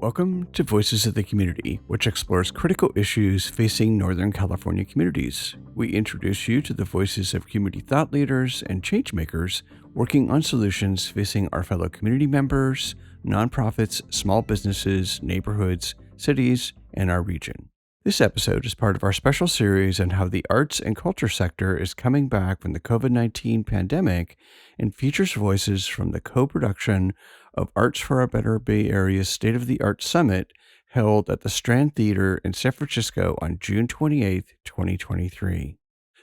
Welcome to Voices of the Community, which explores critical issues facing Northern California communities. We introduce you to the voices of community thought leaders and changemakers working on solutions facing our fellow community members, nonprofits, small businesses, neighborhoods, cities, and our region. This episode is part of our special series on how the arts and culture sector is coming back from the COVID-19 pandemic and features voices from the co-production of Arts for a Better Bay Area's State of the Arts Summit held at the Strand Theatre in San Francisco on June 28, 2023.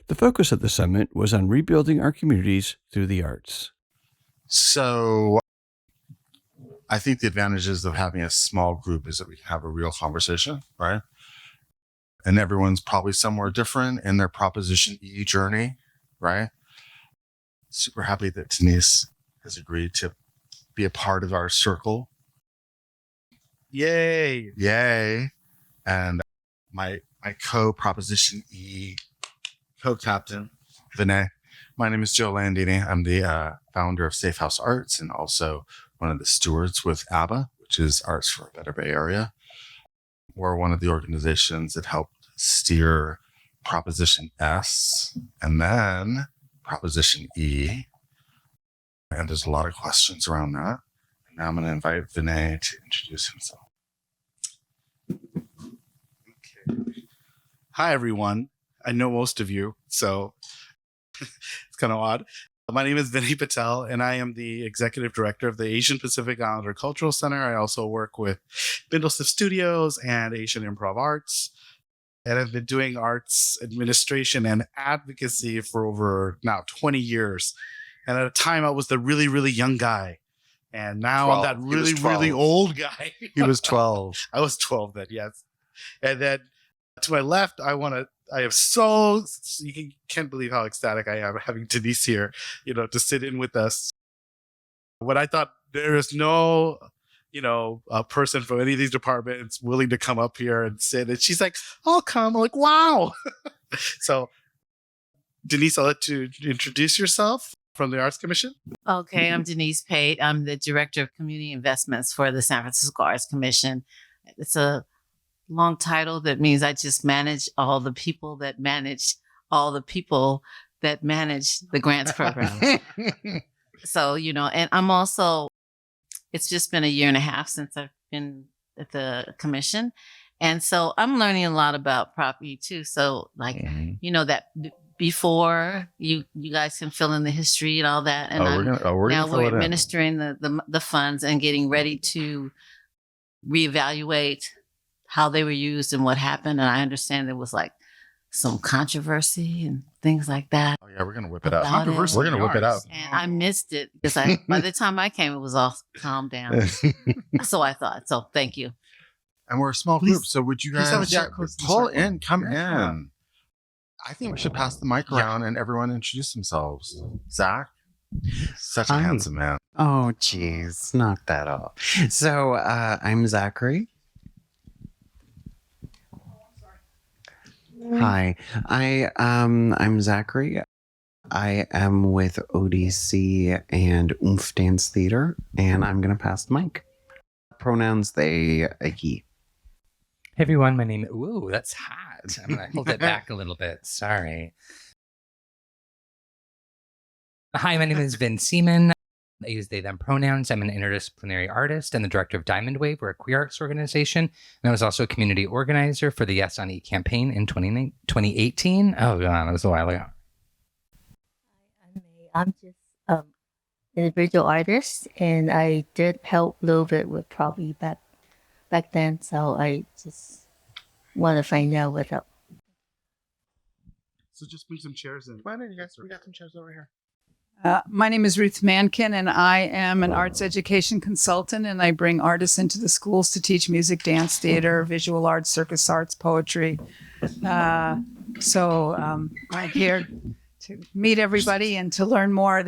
The focus of the summit was on rebuilding our communities through the arts. So I think the advantages of having a small group is that we can have a real conversation, right? And everyone's probably somewhere different in their Proposition E journey, right? Super happy that Denise has agreed to be a part of our circle. Yay. Yay. And my co-Proposition E co-captain, Vinay. My name is Joe Landini. I'm the founder of Safe House Arts and also one of the stewards with ABBA, which is Arts for a Better Bay Area. We're one of the organizations that helped steer Proposition S and then Proposition E. And there's a lot of questions around that. And now I'm going to invite Vinay to introduce himself. Okay. Hi, everyone. I know most of you, so it's kind of odd. My name is Vinay Patel, and I am the executive director of the Asian Pacific Islander Cultural Center. I also work with Bindlestiff Studios and Asian Improv Arts. And I've been doing arts administration and advocacy for over now 20 years. And at a time, I was the really, really young guy. And now 12. I'm that really, really old guy. He was 12. I was 12 then, yes. And then to my left, you can't believe how ecstatic I am having Denise here, to sit in with us. When I thought there is no, a person from any of these departments willing to come up here and sit, and she's like, I'll come. I'm like, wow. So Denise, I'll let you introduce yourself from the Arts Commission. Okay, I'm Denise Pate. I'm the Director of Community Investments for the San Francisco Arts Commission. It's a long title that means I just manage all the people that manage the grants program. So, and I'm also, it's just been a year and a half since I've been at the commission. And so I'm learning a lot about property too. So that before you guys can fill in the history and all that. And we're administering the funds and getting ready to reevaluate how they were used and what happened. And I understand there was some controversy and things like that. Oh yeah, we're gonna whip it up. Controversy. We're gonna whip it up. And I missed it because by the time I came, it was all calmed down. So I thought. So thank you. And we're a small group, so would you guys pull in, come in? I think we should pass the mic around and everyone introduce themselves. Zach, such a handsome man. Oh, geez, knock that off. So I'm Zachary. Hi, I'm Zachary. I am with ODC and Oomph Dance Theater, and I'm going to pass the mic. Pronouns they, he. Hey everyone, my name is, ooh, that's hot. I'm going to hold it back a little bit. Sorry. Hi, my name is Vin Seaman. I use they, them pronouns. I'm an interdisciplinary artist and the director of Diamond Wave. We're a queer arts organization. And I was also a community organizer for the Yes on E campaign in 2018. Oh, God, that was a while ago. I'm just an individual artist, and I did help a little bit with property back then. So I just want to find out what's up. So just bring some chairs in. Why don't you guys? We got some chairs over here. My name is Ruth Mankin, and I am an arts education consultant, and I bring artists into the schools to teach music, dance, theater, visual arts, circus arts, poetry. So I'm here to meet everybody and to learn more. I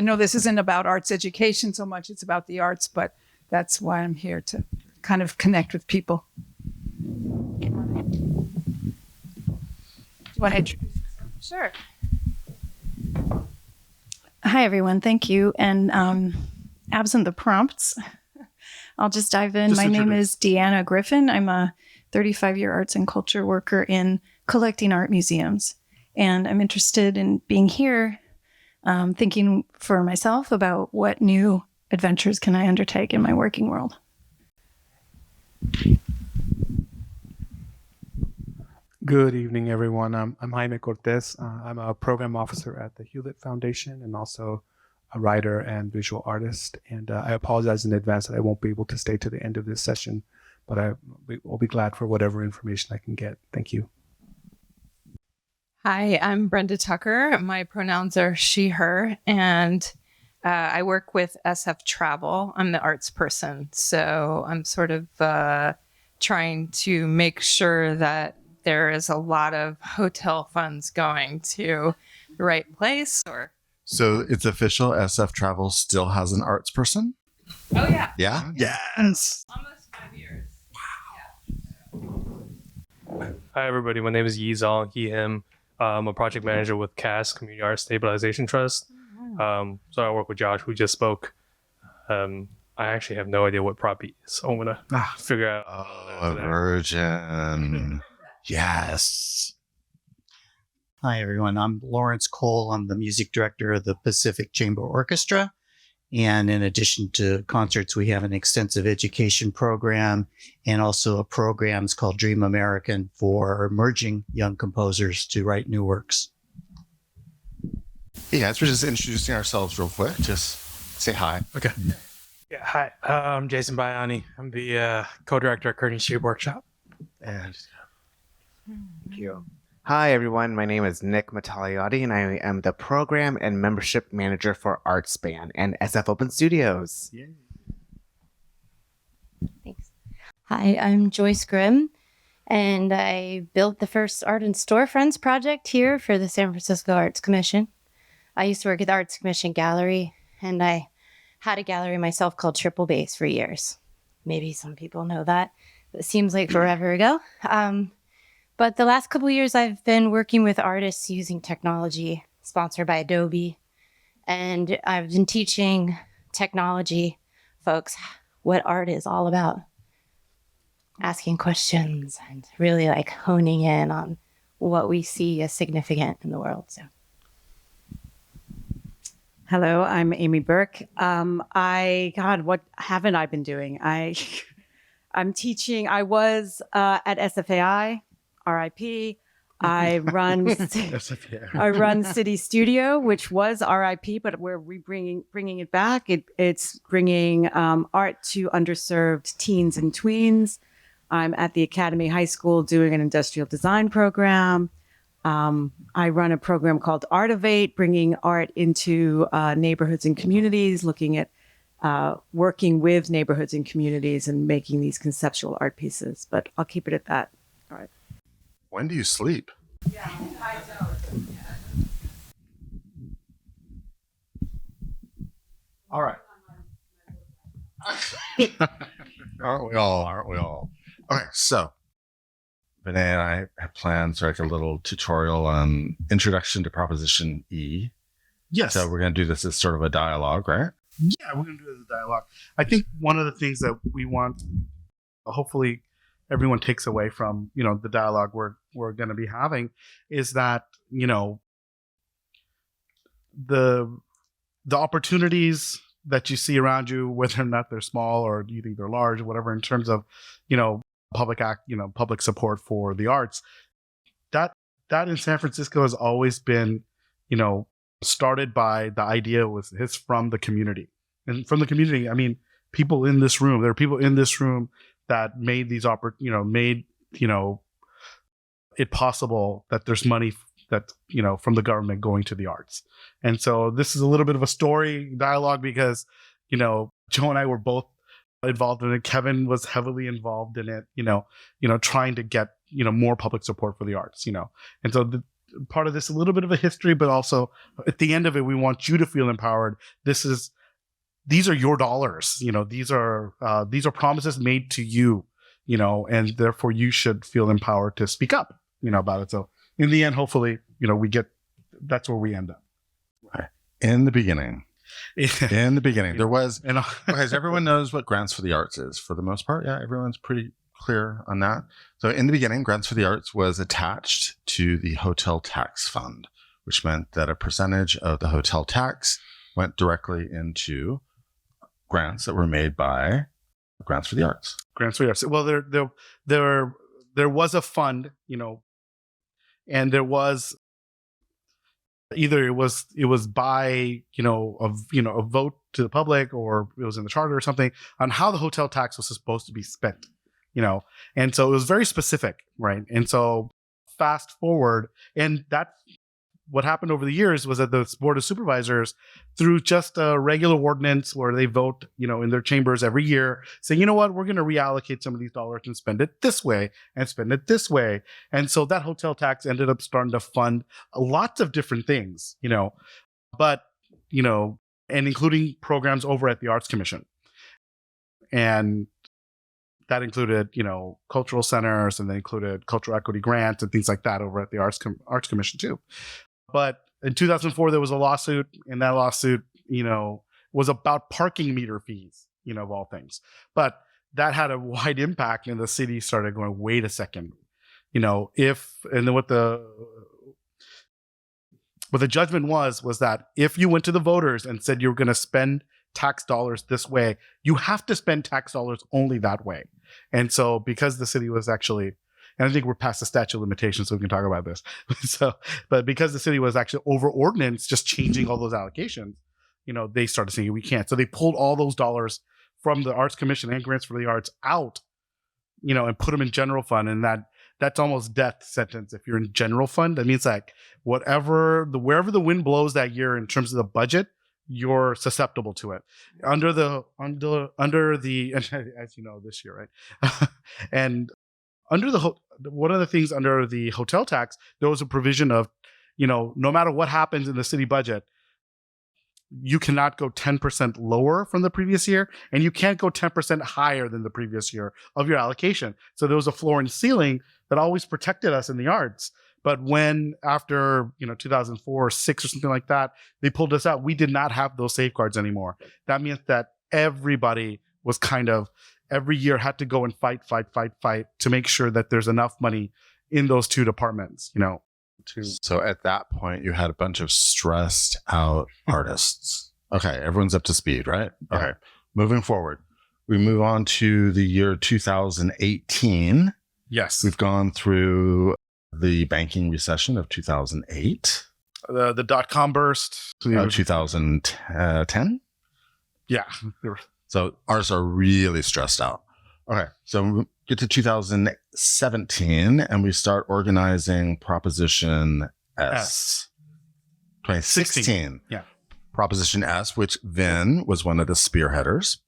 know this isn't about arts education so much, it's about the arts, but that's why I'm here, to kind of connect with people. Do you want to introduce yourself? Sure. Hi, everyone. Thank you. And absent the prompts, I'll just dive in. Just My name introduce. is Deanna Griffin. I'm a 35-year arts and culture worker in collecting art museums. And I'm interested in being here, thinking for myself about what new adventures can I undertake in my working world. Good evening, everyone. I'm Jaime Cortez. I'm a program officer at the Hewlett Foundation and also a writer and visual artist. And I apologize in advance that I won't be able to stay to the end of this session, but will be glad for whatever information I can get. Thank you. Hi, I'm Brenda Tucker. My pronouns are she, her, and I work with SF Travel. I'm the arts person. So I'm sort of trying to make sure that there is a lot of hotel funds going to the right place. So it's official. SF Travel still has an arts person. Oh, yeah. Yeah. Yes. Almost 5 years. Hi, everybody. My name is Yi Zong, he, him. I'm a project manager with CAS, Community Arts Stabilization Trust. So I work with Josh, who just spoke. I actually have no idea what prop is, so I'm going to figure out. Oh, a virgin. Yes. Hi, everyone. I'm Lawrence Cole. I'm the music director of the Pacific Chamber Orchestra. And in addition to concerts, we have an extensive education program and also a program called Dream American for emerging young composers to write new works. Yeah, we're just introducing ourselves real quick. Just say hi. Okay. Yeah, hi. I'm Jason Bayani. I'm the co-director at Curtain Sheep Workshop. And thank you. Hi, everyone. My name is Nick Mataliati, and I am the program and membership manager for Artspan and SF Open Studios. Yay. Thanks. Hi, I'm Joyce Grimm, and I built the first Art in Storefronts project here for the San Francisco Arts Commission. I used to work at the Arts Commission Gallery, and I had a gallery myself called Triple Bass for years. Maybe some people know that. It seems like forever ago. But the last couple of years, I've been working with artists using technology, sponsored by Adobe. And I've been teaching technology folks what art is all about. Asking questions and really like honing in on what we see as significant in the world. So. Hello, I'm Amy Burke. What haven't I been doing? I'm teaching. I was at SFAI. RIP. I run City Studio, which was RIP, but we're bringing it back. It's bringing art to underserved teens and tweens. I'm at the Academy High School doing an industrial design program. I run a program called Artivate, bringing art into neighborhoods and communities, looking at working with neighborhoods and communities and making these conceptual art pieces. But I'll keep it at that. All right. When do you sleep? Yeah, I don't. All right. Aren't we all? Aren't we all? Okay, so Vinay and I have planned like a little tutorial on introduction to Proposition E. Yes. So we're going to do this as sort of a dialogue, right? Yeah, we're going to do it as a dialogue. I think one of the things that we want, hopefully, everyone takes away from the dialogue we're going to be having is that the opportunities that you see around you, whether or not they're small or you think they're large or whatever, in terms of public support for the arts, that in San Francisco has always been started by the idea is from the community. And from the community, I mean, people in this room, there are people in this room that made these it possible that there's money that from the government going to the arts. And so this is a little bit of a story dialogue because Joe and I were both involved in it. Kevin was heavily involved in it, trying to get more public support for the arts, and so part of this a little bit of a history, but also at the end of it, we want you to feel empowered. These are your dollars, these are promises made to you, and therefore you should feel empowered to speak up, about it. So in the end, hopefully, that's where we end up. Right. In the beginning, In the beginning, there was, guys, everyone knows what Grants for the Arts is for the most part. Yeah, everyone's pretty clear on that. So in the beginning, Grants for the Arts was attached to the hotel tax fund, which meant that a percentage of the hotel tax went directly into grants that were made by Grants for the Arts. Grants for the Arts. Well, there was a fund, and there was either it was by a vote to the public, or it was in the charter or something on how the hotel tax was supposed to be spent, and so it was very specific, right? And so fast forward, and that's what happened over the years was that the Board of Supervisors, through just a regular ordinance where they vote, in their chambers every year, saying, you know what, we're going to reallocate some of these dollars and spend it this way and spend it this way. And so that hotel tax ended up starting to fund lots of different things, but, and including programs over at the Arts Commission. And that included, cultural centers, and they included cultural equity grants and things like that over at the Arts Commission too. But in 2004, there was a lawsuit, and that lawsuit, was about parking meter fees, of all things. But that had a wide impact, and the city started going, wait a second, and then what the judgment was that if you went to the voters and said you were going to spend tax dollars this way, you have to spend tax dollars only that way. And so because the city was actually, and I think we're past the statute of limitations, so we can talk about this. But because the city was actually over ordinance, just changing all those allocations, they started saying we can't. So they pulled all those dollars from the Arts Commission and Grants for the Arts out, and put them in general fund. And that's almost death sentence. If you're in general fund, that means like wherever the wind blows that year in terms of the budget, you're susceptible to it. Under the as you know, this year, right? And under one of the things under the hotel tax, there was a provision of, no matter what happens in the city budget, you cannot go 10% lower from the previous year, and you can't go 10% higher than the previous year of your allocation. So there was a floor and ceiling that always protected us in the arts. But when after 2004 or 6 or something like that, they pulled us out, we did not have those safeguards anymore. That meant that everybody was kind of every year had to go and fight to make sure that there's enough money in those two departments, So at that point, you had a bunch of stressed out artists. Okay, everyone's up to speed, right? Yeah. Okay, moving forward. We move on to the year 2018. Yes. We've gone through the banking recession of 2008. The dot-com burst. 2010? Yeah. So artists are really stressed out. Okay, so we get to 2017 and we start organizing Proposition S. 2016. Yeah. Proposition S, which Vin was one of the spearheaders.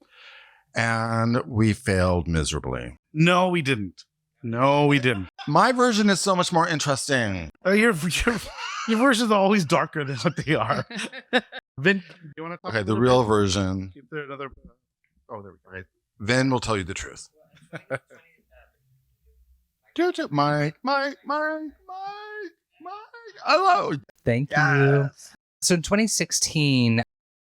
And we failed miserably. No, we didn't. My version is so much more interesting. Your versions are always darker than what they are. Vin, you want to talk? Okay, the real version. Is there another? Oh, there we go. Okay. Vin will tell you the truth. My, hello. Thank you. So in 2016,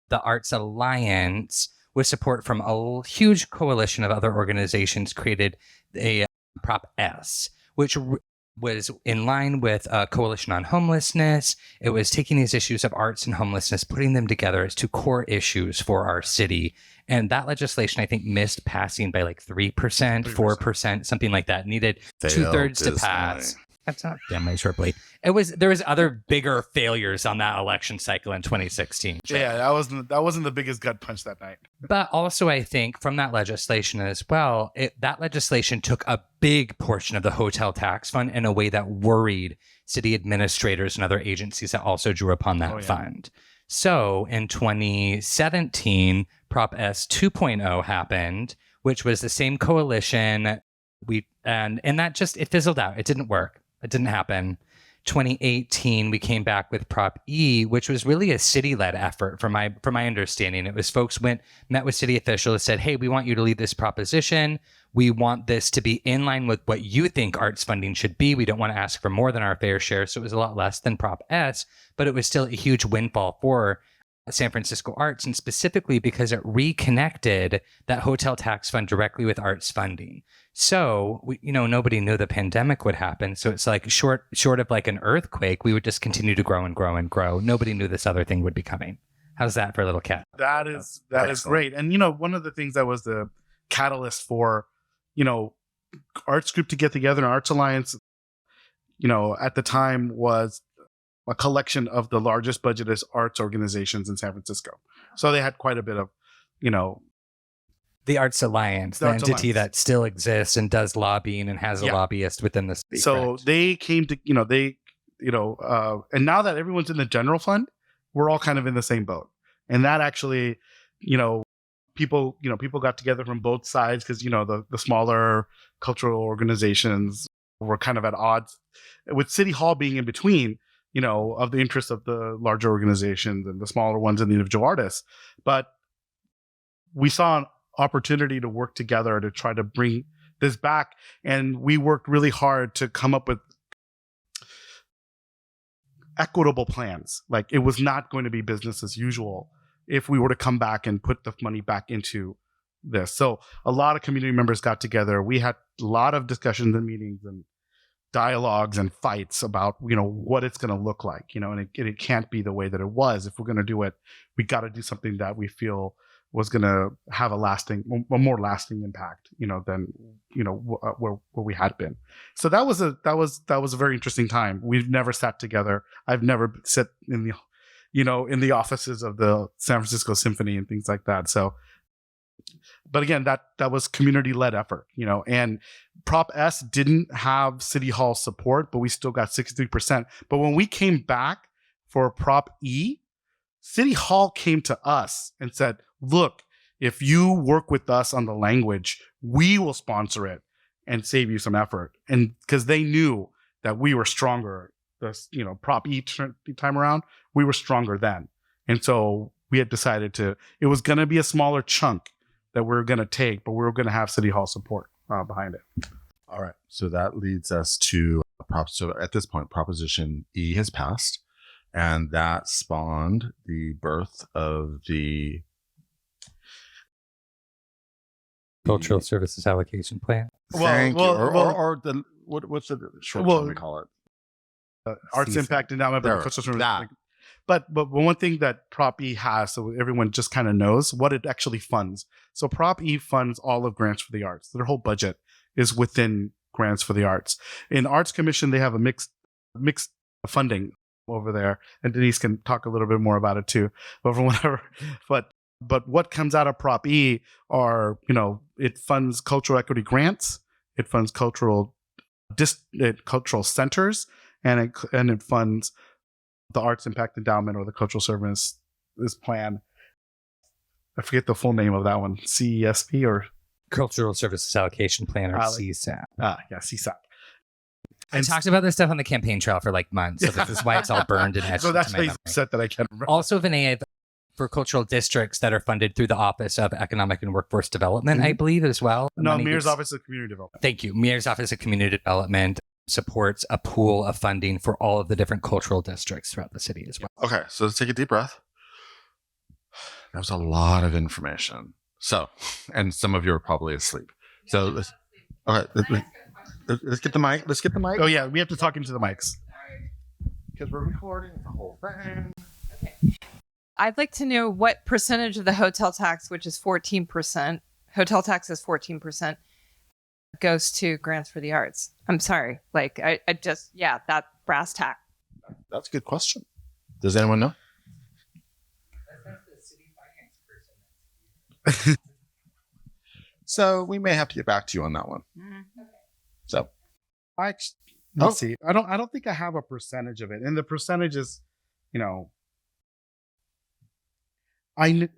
the Arts Alliance, with support from a huge coalition of other organizations, created a Prop S, which was in line with a coalition on homelessness. It was taking these issues of arts and homelessness, putting them together as two core issues for our city. And that legislation, I think, missed passing by like 3%, 4%, something like that. Needed 2/3 to pass. That's not damn miserably. There was other bigger failures on that election cycle in 2016. Yeah, that wasn't the biggest gut punch that night. But also, I think from that legislation as well, that legislation took a big portion of the hotel tax fund in a way that worried city administrators and other agencies that also drew upon that fund. So in 2017, Prop S 2.0 happened, which was the same coalition. And that it fizzled out. It didn't work. It didn't happen. 2018, we came back with Prop E, which was really a city-led effort from my understanding. It was folks met with city officials, said, hey, we want you to lead this proposition. We want this to be in line with what you think arts funding should be. We don't want to ask for more than our fair share. So it was a lot less than Prop S, but it was still a huge windfall for San Francisco arts, and specifically because it reconnected that hotel tax fund directly with arts funding. So nobody knew the pandemic would happen. So it's like short of like an earthquake, we would just continue to grow and grow and grow. Nobody knew this other thing would be coming. How's that for a little cat? That is great. And one of the things that was the catalyst for Arts Group to get together, and Arts Alliance, at the time was a collection of the largest budgeted arts organizations in San Francisco. So they had quite a bit of, the Arts Alliance, the entity that still exists and does lobbying and has a lobbyist within the state. So correct? they came to, and now that everyone's in the general fund, we're all kind of in the same boat. And that actually, people got together from both sides because, the smaller cultural organizations were kind of at odds with City Hall being in between, of the interests of the larger organizations and the smaller ones and the individual artists. But we saw an opportunity to work together to try to bring this back. And we worked really hard to come up with equitable plans. Like, it was not going to be business as usual if we were to come back and put the money back into this. So a lot of community members got together. We had a lot of discussions and meetings and dialogues and fights about, what it's going to look like, and it can't be the way that it was. If we're going to do it, we got to do something that we feel was going to have a more lasting impact, than, where we had been. So that was a very interesting time. We've never sat together. I've never sat in the, in the offices of the San Francisco Symphony and things like that. So, but again, that was community-led effort, and Prop S didn't have City Hall support, but we still got 63%. But when we came back for Prop E, City Hall came to us and said, look, if you work with us on the language, we will sponsor it and save you some effort. And because they knew that we were stronger, Prop E time around, we were stronger then. And so we had decided it was going to be a smaller chunk that we're going to take, but we were going to have City Hall support behind it. All right. So that leads us to so at this point, Proposition E has passed, and that spawned the birth of the Cultural Services Allocation Plan. Thank you. Or the what's the short term we call it? Arts Impact Endowment, but one thing that Prop E has, so everyone just kind of knows what it actually funds. So Prop E funds all of Grants for the Arts. Their whole budget is within Grants for the Arts. In Arts Commission, they have a mixed funding over there, and Denise can talk a little bit more about it too. But from whatever, but what comes out of Prop E are, it funds cultural equity grants, it funds cultural centers, and it funds the Arts Impact Endowment or the Cultural Services Plan. I forget the full name of that one. CESP or Cultural Services Allocation Plan, or CSAP. CSAP. I talked about this stuff on the campaign trail for like months, so this is why it's all burned and etched. So that's into my why you said that I can't remember. Also, Vinay, for cultural districts that are funded through the Office of Economic and Workforce Development, I believe as well. No, Mayor's Office of Community Development. Thank you. Mayor's Office of Community Development supports a pool of funding for all of the different cultural districts throughout the city as well. Okay, so let's take a deep breath. That was a lot of information. So, and some of you are probably asleep. So let's get the mic. Let's get the mic. Oh yeah, we have to talk into the mics because we're recording the whole thing. I'd like to know what percentage of the hotel tax, which is 14%, hotel tax is 14%, goes to Grants for the Arts. I'm sorry. Like, I just, that brass tack. That's a good question. Does anyone know? So we may have to get back to you on that one. So, let's see. I don't think I have a percentage of it, and the percentage is,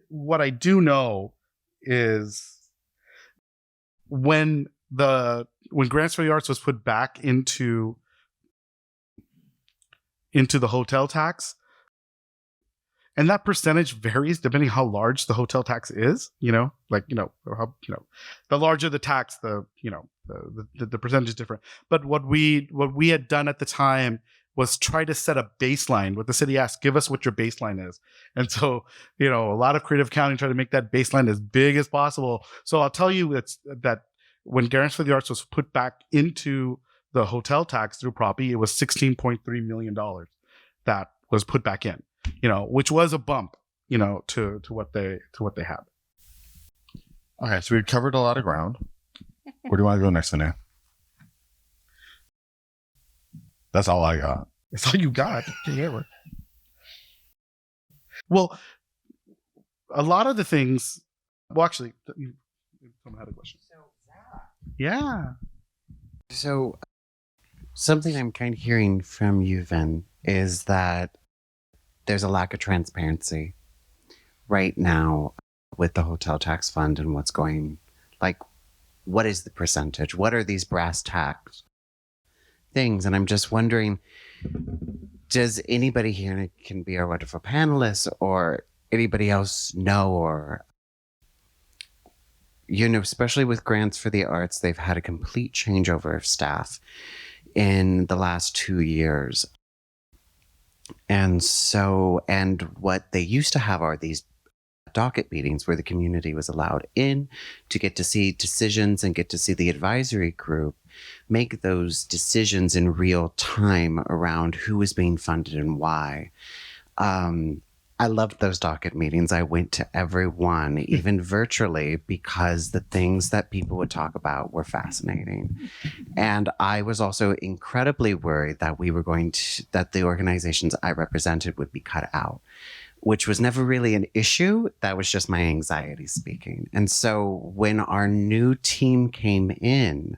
what I do know is when Grants for the Arts was put back into the hotel tax, and that percentage varies depending how large the hotel tax is, the larger the tax, the percentage is different. But what we had done at the time was try to set a baseline. What the city asked, give us what your baseline is. And so, a lot of creative accounting tried to make that baseline as big as possible. So I'll tell you that when Guarantee for the Arts was put back into the hotel tax through Prop E, it was $16.3 million that was put back in, which was a bump, to what they had. Okay, so we've covered a lot of ground. Where do you want to go next, Vinay? That's all I got. That's all you got. Well, a lot of the things. Well, actually, someone had a question. Yeah. So, something I'm kind of hearing from you, Vin, is that there's a lack of transparency right now with the hotel tax fund and what's going, like, what is the percentage? What are these brass tacks things? And I'm just wondering, does anybody here, and it can be our wonderful panelists or anybody else know, or, especially with Grants for the Arts, they've had a complete changeover of staff in the last 2 years. And what they used to have are these docket meetings where the community was allowed in to get to see decisions and get to see the advisory group make those decisions in real time around who is being funded and why. I loved those docket meetings. I went to every one, even virtually, because the things that people would talk about were fascinating. And I was also incredibly worried that that the organizations I represented would be cut out, which was never really an issue. That was just my anxiety speaking. And so when our new team came in,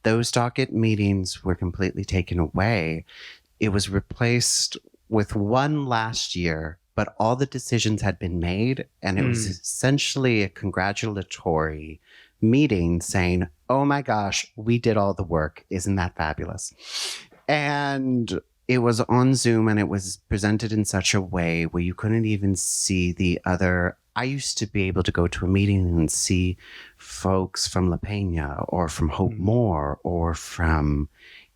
those docket meetings were completely taken away. It was replaced with one last year, but all the decisions had been made, and it was essentially a congratulatory meeting saying, oh my gosh, we did all the work. Isn't that fabulous? And it was on Zoom, and it was presented in such a way where you couldn't even see the other. I used to be able to go to a meeting and see folks from La Peña or from Hope Moore or from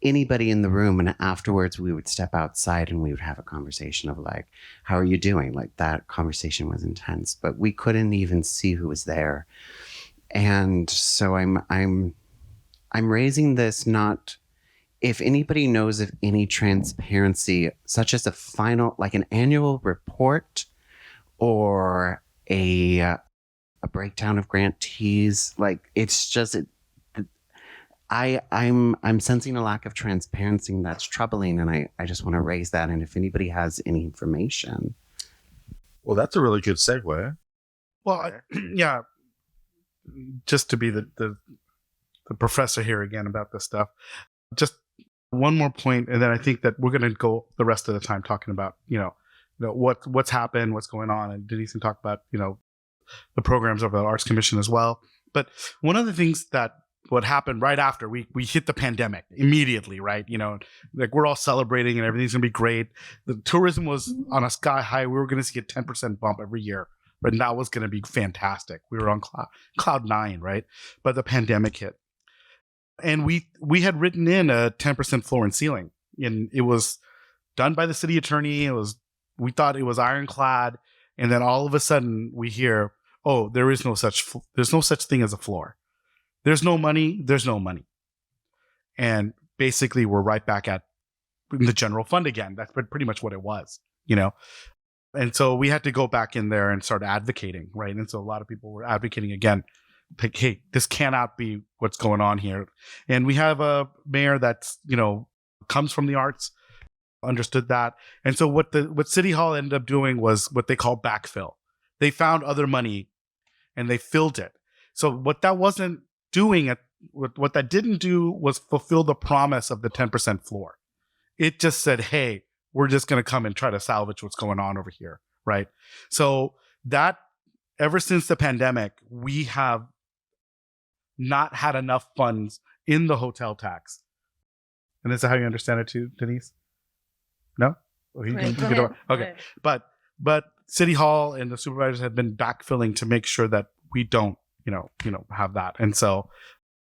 anybody in the room. And afterwards we would step outside and we would have a conversation of like, how are you doing? Like, that conversation was intense, but we couldn't even see who was there. And so I'm raising this, not if anybody knows of any transparency, such as a final, like an annual report or a breakdown of grantees. Like, it's just, I'm sensing a lack of transparency, and that's troubling. And I just want to raise that. And if anybody has any information. Well, that's a really good segue. Well, yeah, just to be the professor here again about this stuff, just one more point, and then I think that we're going to go the rest of the time talking about, what's happened, what's going on, and Denise can talk about, the programs of the Arts Commission as well. But one of the things that what happened right after we hit the pandemic immediately, right? Like, we're all celebrating and everything's gonna be great. The tourism was on a sky high. We were gonna see a 10% bump every year, but that was gonna be fantastic. We were on cloud nine, right? But the pandemic hit, and we had written in a 10% floor and ceiling, and it was done by the city attorney. We thought it was ironclad, and then all of a sudden we hear, oh, there's no such thing as a floor. There's no money. There's no money. And basically we're right back in the general fund again. That's pretty much what it was, And so we had to go back in there and start advocating, right? And so a lot of people were advocating again, like, hey, this cannot be what's going on here. And we have a mayor that's, comes from the arts, understood that. And so what City Hall ended up doing was what they call backfill. They found other money and they filled it. So what that wasn't doing, what that didn't do was fulfill the promise of the 10% floor. It just said, hey, we're just going to come and try to salvage what's going on over here, right? So that, ever since the pandemic, we have not had enough funds in the hotel tax. And is that how you understand it too, Denise? No? Okay. But City Hall and the supervisors have been backfilling to make sure that we don't, have that. And so,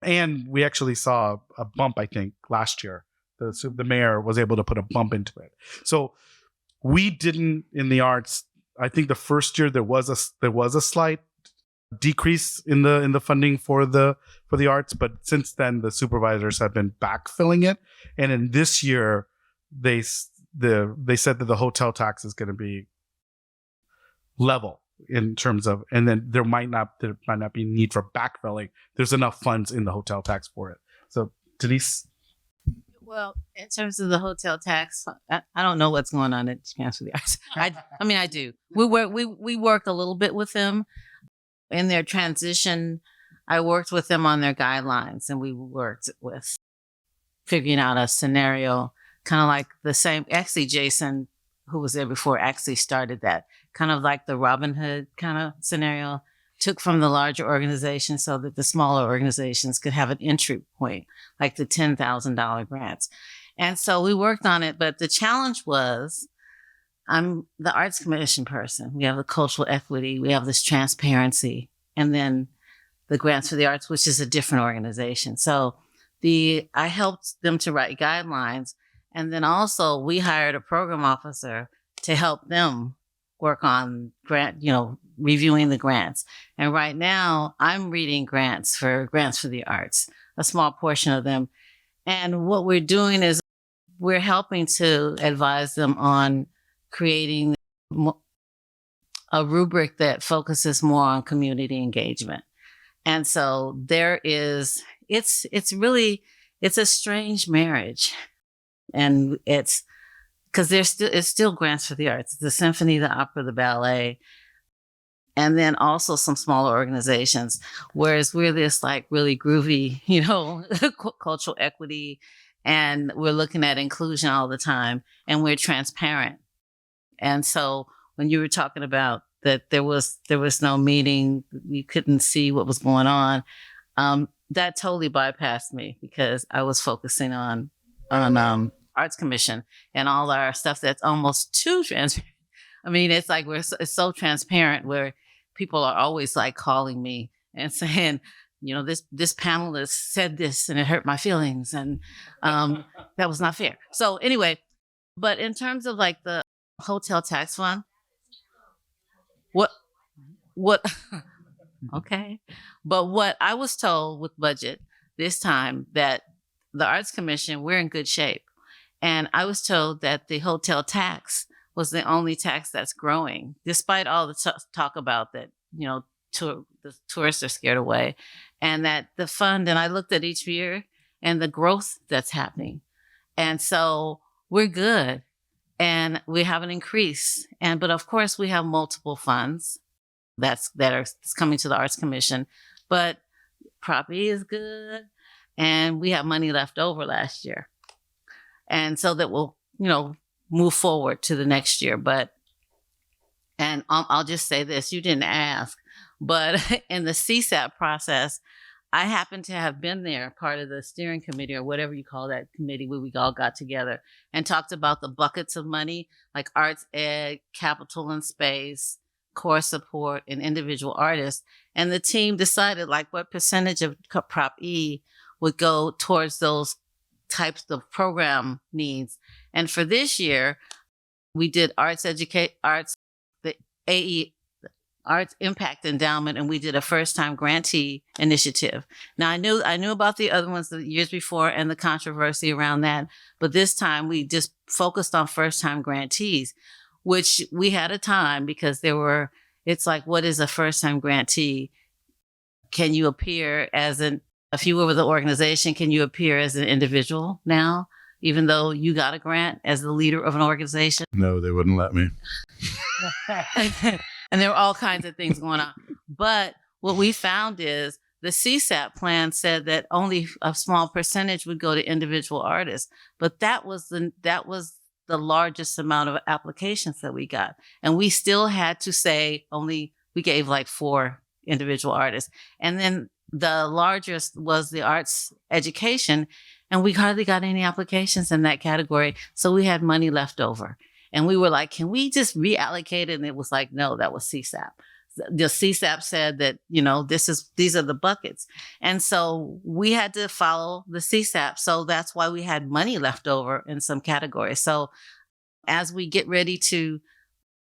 and we actually saw a bump, I think, last year the mayor was able to put a bump into it. So we didn't in the arts. I think the first year there was a slight decrease in the funding for the arts, but since then the supervisors have been backfilling it, and in this year they said that the hotel tax is going to be level in terms of, and then there might not be need for backfilling. There's enough funds in the hotel tax for it. So Denise. Well, in terms of the hotel tax, I don't know what's going on at Strand for the Arts. I mean, I do. We work a little bit with them in their transition. I worked with them on their guidelines, and we worked with figuring out a scenario, kind of like the same. Actually, Jason, who was there before, actually started that kind of like the Robin Hood kind of scenario. Took from the larger organizations so that the smaller organizations could have an entry point, like the $10,000 grants. And so we worked on it, but the challenge was, I'm the Arts Commission person. We have the cultural equity, we have this transparency, and then the Grants for the Arts, which is a different organization. So I helped them to write guidelines, and then also we hired a program officer to help them work on reviewing the grants. And right now I'm reading grants for the arts, a small portion of them. And what we're doing is we're helping to advise them on creating a rubric that focuses more on community engagement. And so it's a strange marriage. And it's, because it's still grants for the arts, the symphony, the opera, the ballet, and then also some smaller organizations. Whereas we're this like really groovy, cultural equity, and we're looking at inclusion all the time, and we're transparent. And so when you were talking about that there was no meeting, we couldn't see what was going on, that totally bypassed me because I was focusing on Arts Commission and all our stuff that's almost too transparent. I mean, it's like it's so transparent where people are always like calling me and saying, this panelist said this and it hurt my feelings and that was not fair. So anyway, but in terms of like the hotel tax fund, what okay. But what I was told with budget this time, that the Arts Commission, we're in good shape. And I was told that the hotel tax was the only tax that's growing, despite all the talk about that, the tourists are scared away, and that the fund, and I looked at each year and the growth that's happening. And so we're good and we have an increase. But of course we have multiple funds that are coming to the Arts Commission, but property is good and we have money left over last year. And so that we'll, move forward to the next year. And I'll just say this, you didn't ask, but in the CSAP process, I happen to have been there, part of the steering committee or whatever you call that committee, where we all got together and talked about the buckets of money, like arts ed, capital and space, core support, and individual artists. And the team decided like what percentage of Prop E would go towards those types of program needs. And for this year, we did the Arts Impact Endowment, and we did a first-time grantee initiative. Now, I knew about the other ones the years before and the controversy around that, but this time we just focused on first-time grantees, which we had a time because it's like, what is a first-time grantee? Can you appear if you were with the organization, can you appear as an individual now, even though you got a grant as the leader of an organization? No, they wouldn't let me. And there were all kinds of things going on. But what we found is the CSAP plan said that only a small percentage would go to individual artists. But that was the largest amount of applications that we got. And we still had to say we gave like 4 individual artists. And then the largest was the arts education, and we hardly got any applications in that category. So we had money left over. And we were like, can we just reallocate it? And it was like, no, that was CSAP. the CSAP said that, these are the buckets. And so we had to follow the CSAP. So that's why we had money left over in some categories. So as we get ready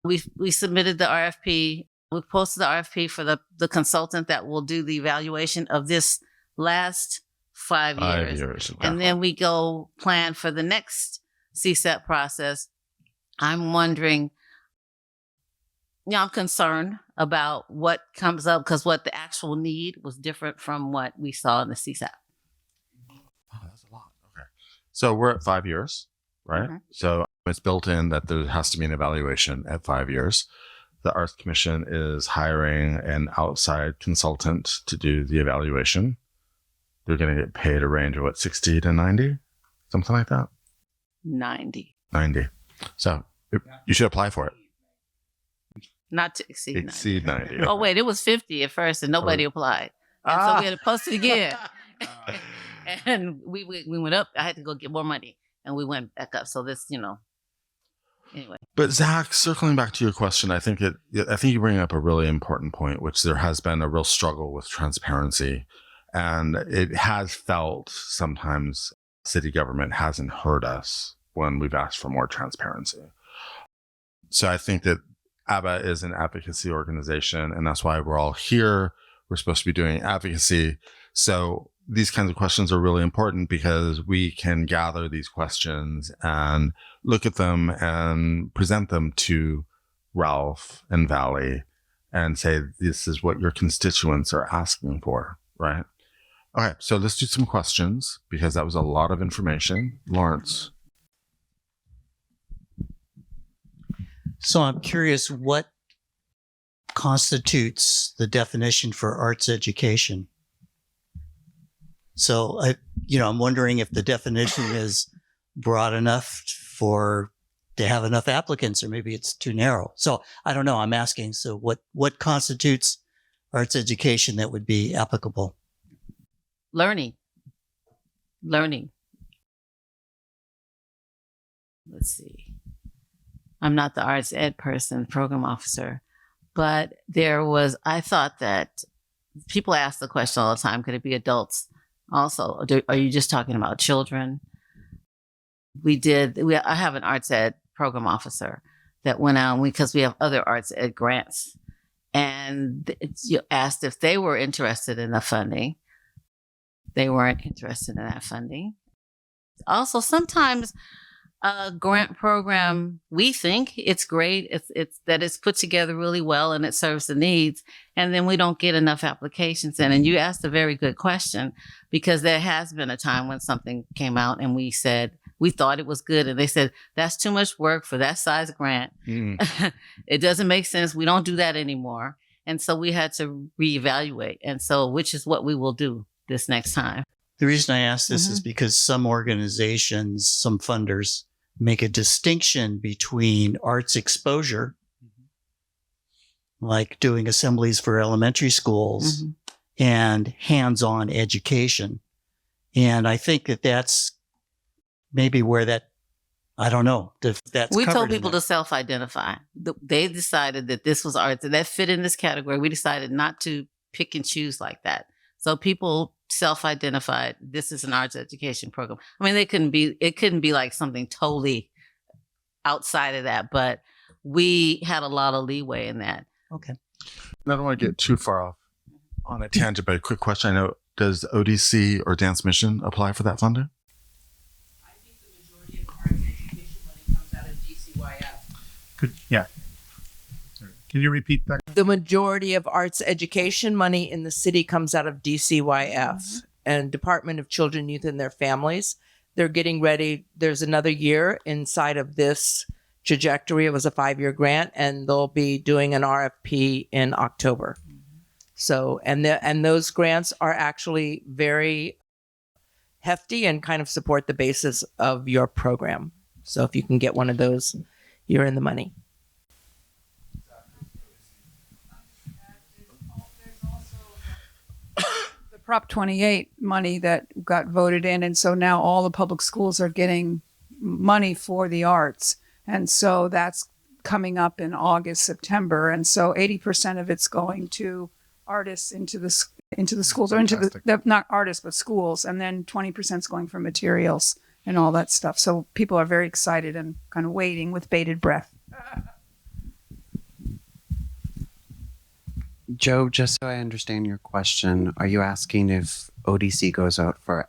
we submitted the RFP. We posted the RFP for the consultant that will do the evaluation of this last 5 years. 5 years. And then we go plan for the next CSAP process. I'm wondering, I'm concerned about what comes up because what the actual need was different from what we saw in the CSAP. Oh, that's a lot. Okay. So we're at 5 years, right? So it's built in that there has to be an evaluation at 5 years. The Arts Commission is hiring an outside consultant to do the evaluation. They're going to get paid a range of 60 to 90, something like that. 90. So you should apply for it. Not to exceed 90. Oh, wait, it was 50 at first and nobody applied. And so we had to post it again. And we went up. I had to go get more money and we went back up. So this, anyway. But Zach, circling back to your question, I think you bring up a really important point, which there has been a real struggle with transparency. And it has felt sometimes city government hasn't heard us when we've asked for more transparency. So I think that ABBA is an advocacy organization, and that's why we're all here. We're supposed to be doing advocacy. So these kinds of questions are really important because we can gather these questions and look at them and present them to Ralph and Vallie and say, this is what your constituents are asking for, right? Okay, so let's do some questions because that was a lot of information. Lawrence. So I'm curious what constitutes the definition for arts education. So I'm wondering if the definition is broad enough to have enough applicants, or maybe it's too narrow. So I don't know. I'm asking. So what constitutes arts education that would be applicable? Learning. Let's see. I'm not the arts ed person, program officer, but I thought that people ask the question all the time, could it be adults also? Are you just talking about children? I have an arts ed program officer that went out because we have other arts ed grants, and you asked if they were interested in the funding. They weren't interested in that funding. Also, sometimes a grant program, we think it's great. It's that it's put together really well and it serves the needs. And then we don't get enough applications in. And you asked a very good question, because there has been a time when something came out and we said, we thought it was good. And they said, that's too much work for that size grant. It doesn't make sense. We don't do that anymore. And so we had to reevaluate. And so, which is what we will do this next time. The reason I ask this is because some organizations, some funders, make a distinction between arts exposure, like doing assemblies for elementary schools, and hands-on education. And I think that's maybe where I don't know if that's we covered told in people there. to self-identify. They decided that this was arts and that fit in this category. We decided not to pick and choose like that. So people self-identified, this is an arts education program. I mean, it couldn't be like something totally outside of that, but we had a lot of leeway in that. Okay. I don't want to get too far off on a tangent, but a quick question. I know, does ODC or Dance Mission apply for that funding? Can you repeat that? The majority of arts education money in the city comes out of DCYF and Department of Children, Youth, and Their Families. They're getting ready. There's another year inside of this trajectory. It was a 5-year grant, and they'll be doing an RFP in October. So, and those grants are actually very hefty and kind of support the basis of your program. So if you can get one of those, you're in the money. Prop 28 money that got voted in. And so now all the public schools are getting money for the arts. And so that's coming up in August, September, and so 80% of it's going to artists into the schools, or into the not artists but schools, and then 20% is going for materials and all that stuff. So people are very excited and kind of waiting with bated breath. Joe, just so I understand your question, are you asking if ODC goes out for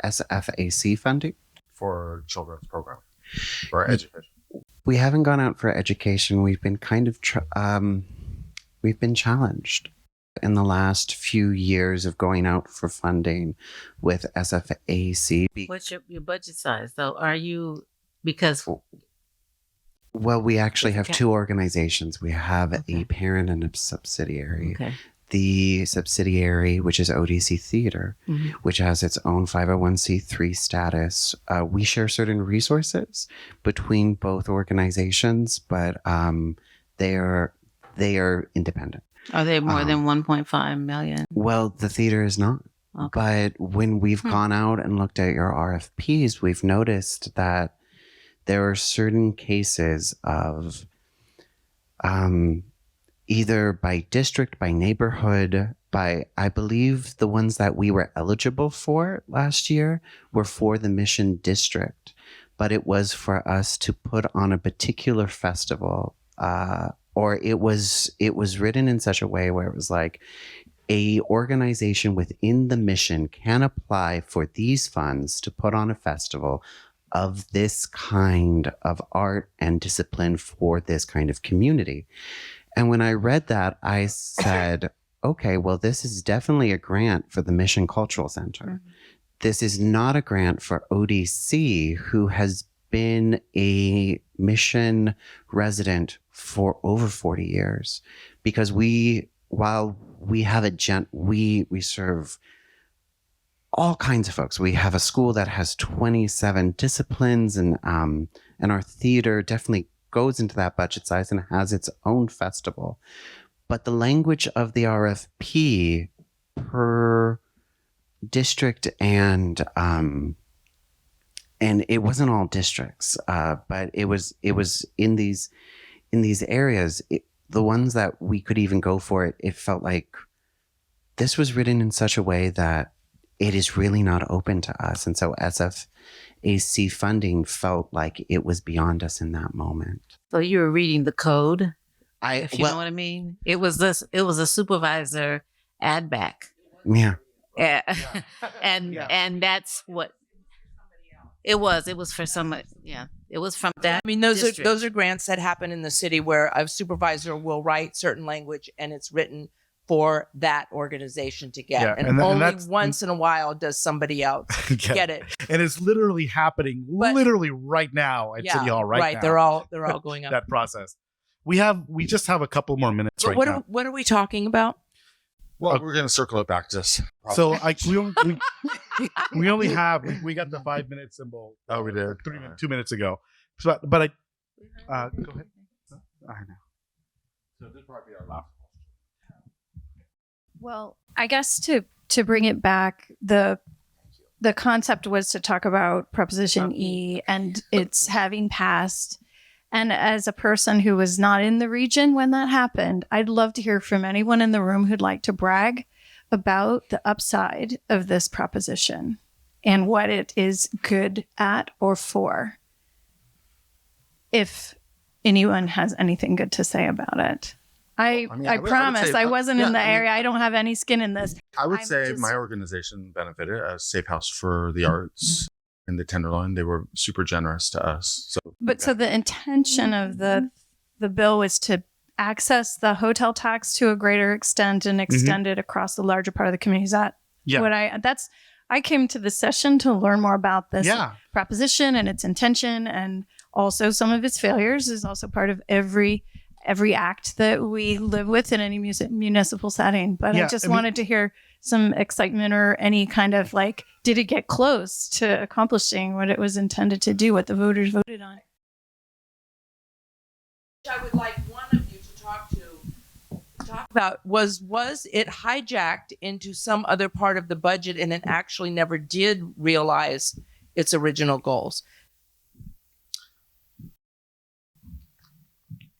SFAC funding? For children's programming, for education. We haven't gone out for education. We've been kind of, we've been challenged in the last few years of going out for funding with SFAC. What's your budget size? So are you, because... Well, we actually have two organizations. We have a parent and a subsidiary. Okay. The subsidiary, which is ODC Theater, which has its own 501c3 status. We share certain resources between both organizations, but they are independent. Are they more than 1.5 million? Well, the theater is not. Okay. But when we've gone out and looked at your RFPs, we've noticed that there are certain cases of either by district, by neighborhood, by, I believe the ones that we were eligible for last year were for the Mission District, but it was for us to put on a particular festival, or it was written in such a way where it was like, a organization within the mission can apply for these funds to put on a festival of this kind of art and discipline for this kind of community. And when I read that, I said, okay, well, this is definitely a grant for the Mission Cultural Center. This is not a grant for ODC, who has been a mission resident for over 40 years. Because while we have we serve all kinds of folks. We have a school that has 27 disciplines, and our theater definitely goes into that budget size and has its own festival. But the language of the RFP per district, and it wasn't all districts, but it was in these areas, the ones that we could even go for it felt like this was written in such a way that it is really not open to us. And so SFAC funding felt like it was beyond us in that moment. So you were reading the code, if you know what I mean? It was a supervisor add back. Yeah. And that's what it was. It was for somebody. Yeah. It was from that. I mean, those are grants that happen in the city where a supervisor will write certain language and it's written for that organization to get. Yeah, and only once in a while does somebody else get it. And it's literally happening literally right now at City Hall right now. They're all going up. That process. We just have a couple more minutes now. What are we talking about? Well, we're going to circle it back to this. So we only have, we got the 5 minute symbol. Oh, we did. 2 minutes ago. But go ahead. I know. So this probably be our last. Well, I guess to bring it back, the concept was to talk about Proposition E and its having passed. And as a person who was not in the region when that happened, I'd love to hear from anyone in the room who'd like to brag about the upside of this proposition and what it is good at or for. If anyone has anything good to say about it. I promise I wasn't in the area. I don't have any skin in this. I would say my organization benefited as Safe House for the Arts in the Tenderloin. They were super generous to us. So the intention of the bill was to access the hotel tax to a greater extent and extend it across the larger part of the community. Is that what I came to the session to learn more about this proposition and its intention, and also some of its failures is also part of every act that we live with in any municipal setting. But I just wanted to hear some excitement or any kind of did it get close to accomplishing what it was intended to do, what the voters voted on? I would like one of you to talk about was it hijacked into some other part of the budget and it actually never did realize its original goals?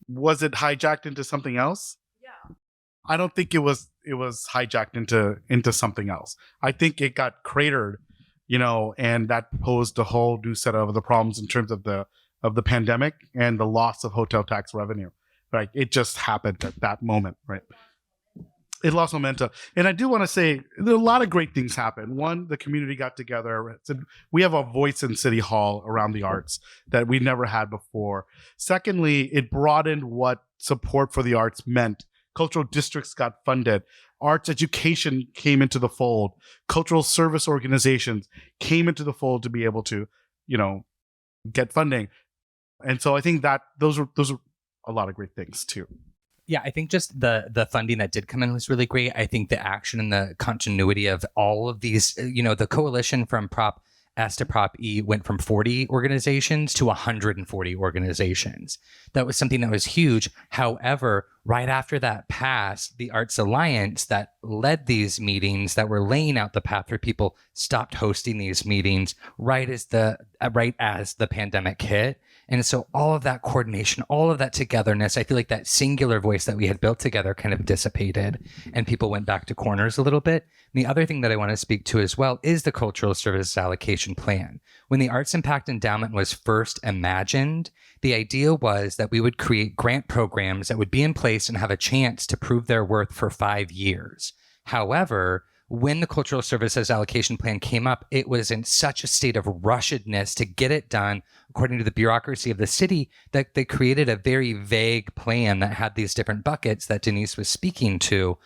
Was it hijacked into something else? Yeah. I don't think it was hijacked into something else. I think it got cratered, and that posed a whole new set of the problems in terms of the pandemic and the loss of hotel tax revenue. Right? It just happened at that moment, right? It lost momentum. And I do want to say there are a lot of great things happened. One, the community got together. We have a voice in City Hall around the arts that we never had before. Secondly, it broadened what support for the arts meant. Cultural districts got funded. Arts education came into the fold. Cultural service organizations came into the fold to be able to, get funding. And so I think that those are a lot of great things too. Yeah, I think just the funding that did come in was really great. I think the action and the continuity of all of these, the coalition from Prop S to Prop E went from 40 organizations to 140 organizations. That was something that was huge. However, right after that passed, the Arts Alliance that led these meetings, that were laying out the path for people, stopped hosting these meetings right as the pandemic hit. And so all of that coordination, all of that togetherness, I feel like that singular voice that we had built together kind of dissipated and people went back to corners a little bit. And the other thing that I want to speak to as well is the Cultural Services Allocation Plan. When the Arts Impact Endowment was first imagined, the idea was that we would create grant programs that would be in place and have a chance to prove their worth for 5 years. However, when the Cultural Services Allocation Plan came up, it was in such a state of rushedness to get it done, according to the bureaucracy of the city, that they created a very vague plan that had these different buckets that Denise was speaking to.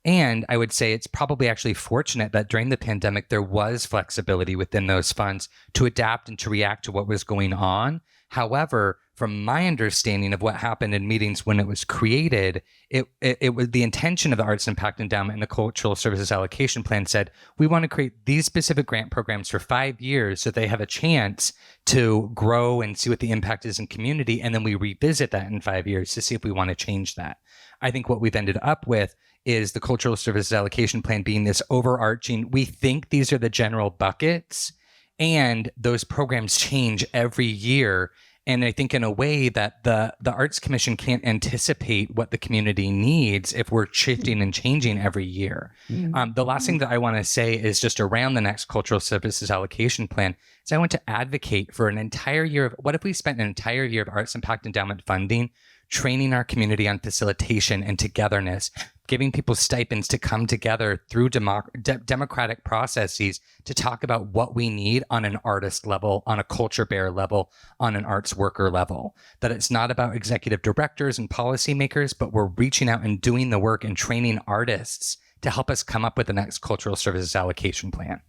And I would say it's probably actually fortunate that during the pandemic, there was flexibility within those funds to adapt and to react to what was going on. However, from my understanding of what happened in meetings when it was created, it was the intention of the Arts Impact Endowment and the Cultural Services Allocation Plan said, we want to create these specific grant programs for 5 years so they have a chance to grow and see what the impact is in community. And then we revisit that in 5 years to see if we want to change that. I think what we've ended up with is the Cultural Services Allocation Plan being this overarching, we think these are the general buckets, and those programs change every year. And I think in a way that the Arts Commission can't anticipate what the community needs if we're shifting and changing every year. The last thing that I want to say is just around the next Cultural Services Allocation Plan is I want to advocate for an entire year of, what if we spent an entire year of Arts Impact Endowment funding training our community on facilitation and togetherness, giving people stipends to come together through democratic processes to talk about what we need on an artist level, on a culture bearer level, on an arts worker level. That it's not about executive directors and policymakers, but we're reaching out and doing the work and training artists to help us come up with the next Cultural Services Allocation Plan.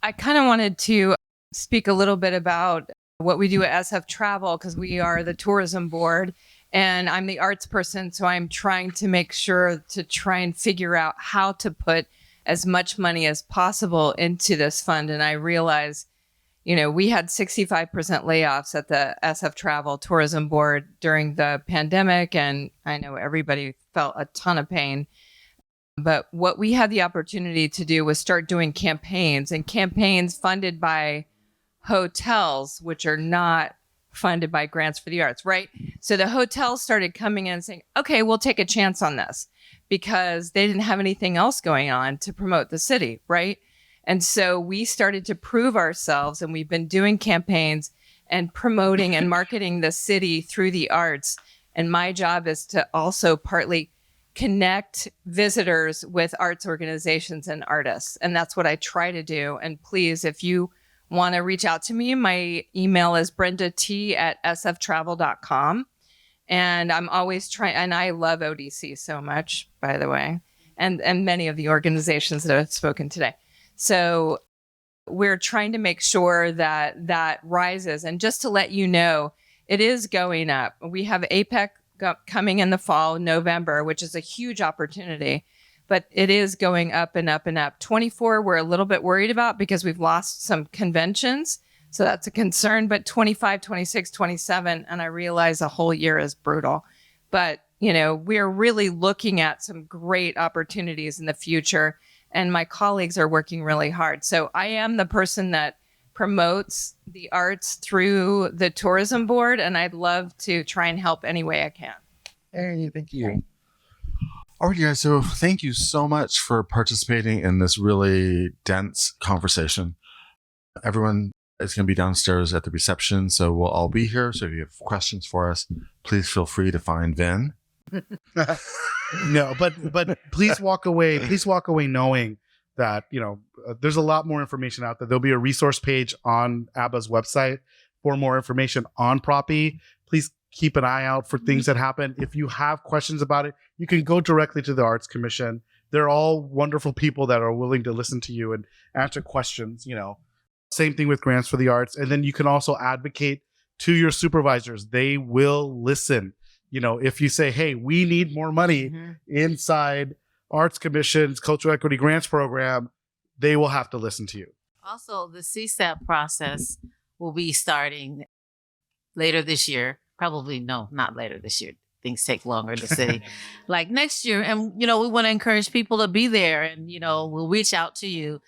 I kind of wanted to speak a little bit about what we do at SF Travel, because we are the tourism board and I'm the arts person. So I'm trying to make sure to try and figure out how to put as much money as possible into this fund. And I realize, we had 65% layoffs at the SF Travel Tourism Board during the pandemic. And I know everybody felt a ton of pain. But what we had the opportunity to do was start doing campaigns funded by hotels, which are not funded by Grants for the Arts, right? So the hotels started coming in and saying, okay, we'll take a chance on this, because they didn't have anything else going on to promote the city, right? And so we started to prove ourselves, and we've been doing campaigns and promoting and marketing the city through the arts. And my job is to also partly connect visitors with arts organizations and artists. And that's what I try to do. And please, if you want to reach out to me, my email is brendat@sftravel.com. And I'm always trying, and I love ODC so much, by the way, and many of the organizations that have spoken today. So we're trying to make sure that that rises. And just to let you know, it is going up. We have APEC coming in the fall, November, which is a huge opportunity. But it is going up and up and up. 24, we're a little bit worried about because we've lost some conventions. So that's a concern. But 25, 26, 27, and I realize a whole year is brutal. But, we're really looking at some great opportunities in the future. And my colleagues are working really hard. So I am the person that promotes the arts through the tourism board, and I'd love to try and help any way I can. Hey, thank you. All right, guys. So thank you so much for participating in this really dense conversation. Everyone is going to be downstairs at the reception, so we'll all be here. So if you have questions for us, please feel free to find Vin. No, but please walk away. Please walk away knowing that there's a lot more information out there. There'll be a resource page on ABBA's website for more information on Prop E. Please keep an eye out for things that happen. If you have questions about it, you can go directly to the Arts Commission. They're all wonderful people that are willing to listen to you and answer questions. Same thing with Grants for the Arts. And then you can also advocate to your supervisors. They will listen. If you say, hey, we need more money inside Arts Commission's Cultural Equity Grants Program, they will have to listen to you. Also, the CSAP process will be starting later this year. Probably, no, not later this year. Things take longer in the city. Like next year. And, we want to encourage people to be there. And, we'll reach out to you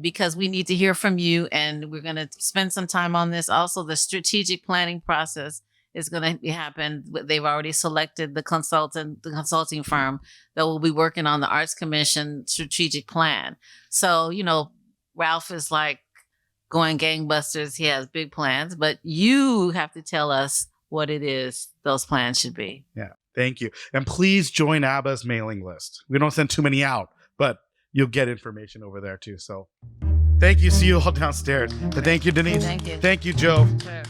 because we need to hear from you. And we're going to spend some time on this. Also, the strategic planning process is going to happen. They've already selected the consulting firm that will be working on the Arts Commission strategic plan. So, Ralph is like going gangbusters. He has big plans, but you have to tell us what it is those plans should be. Yeah. Thank you. And please join ABBA's mailing list. We don't send too many out, but you'll get information over there too. So thank you. See you all downstairs. And thank you, Denise. Thank you. Thank you, Joe. Sure.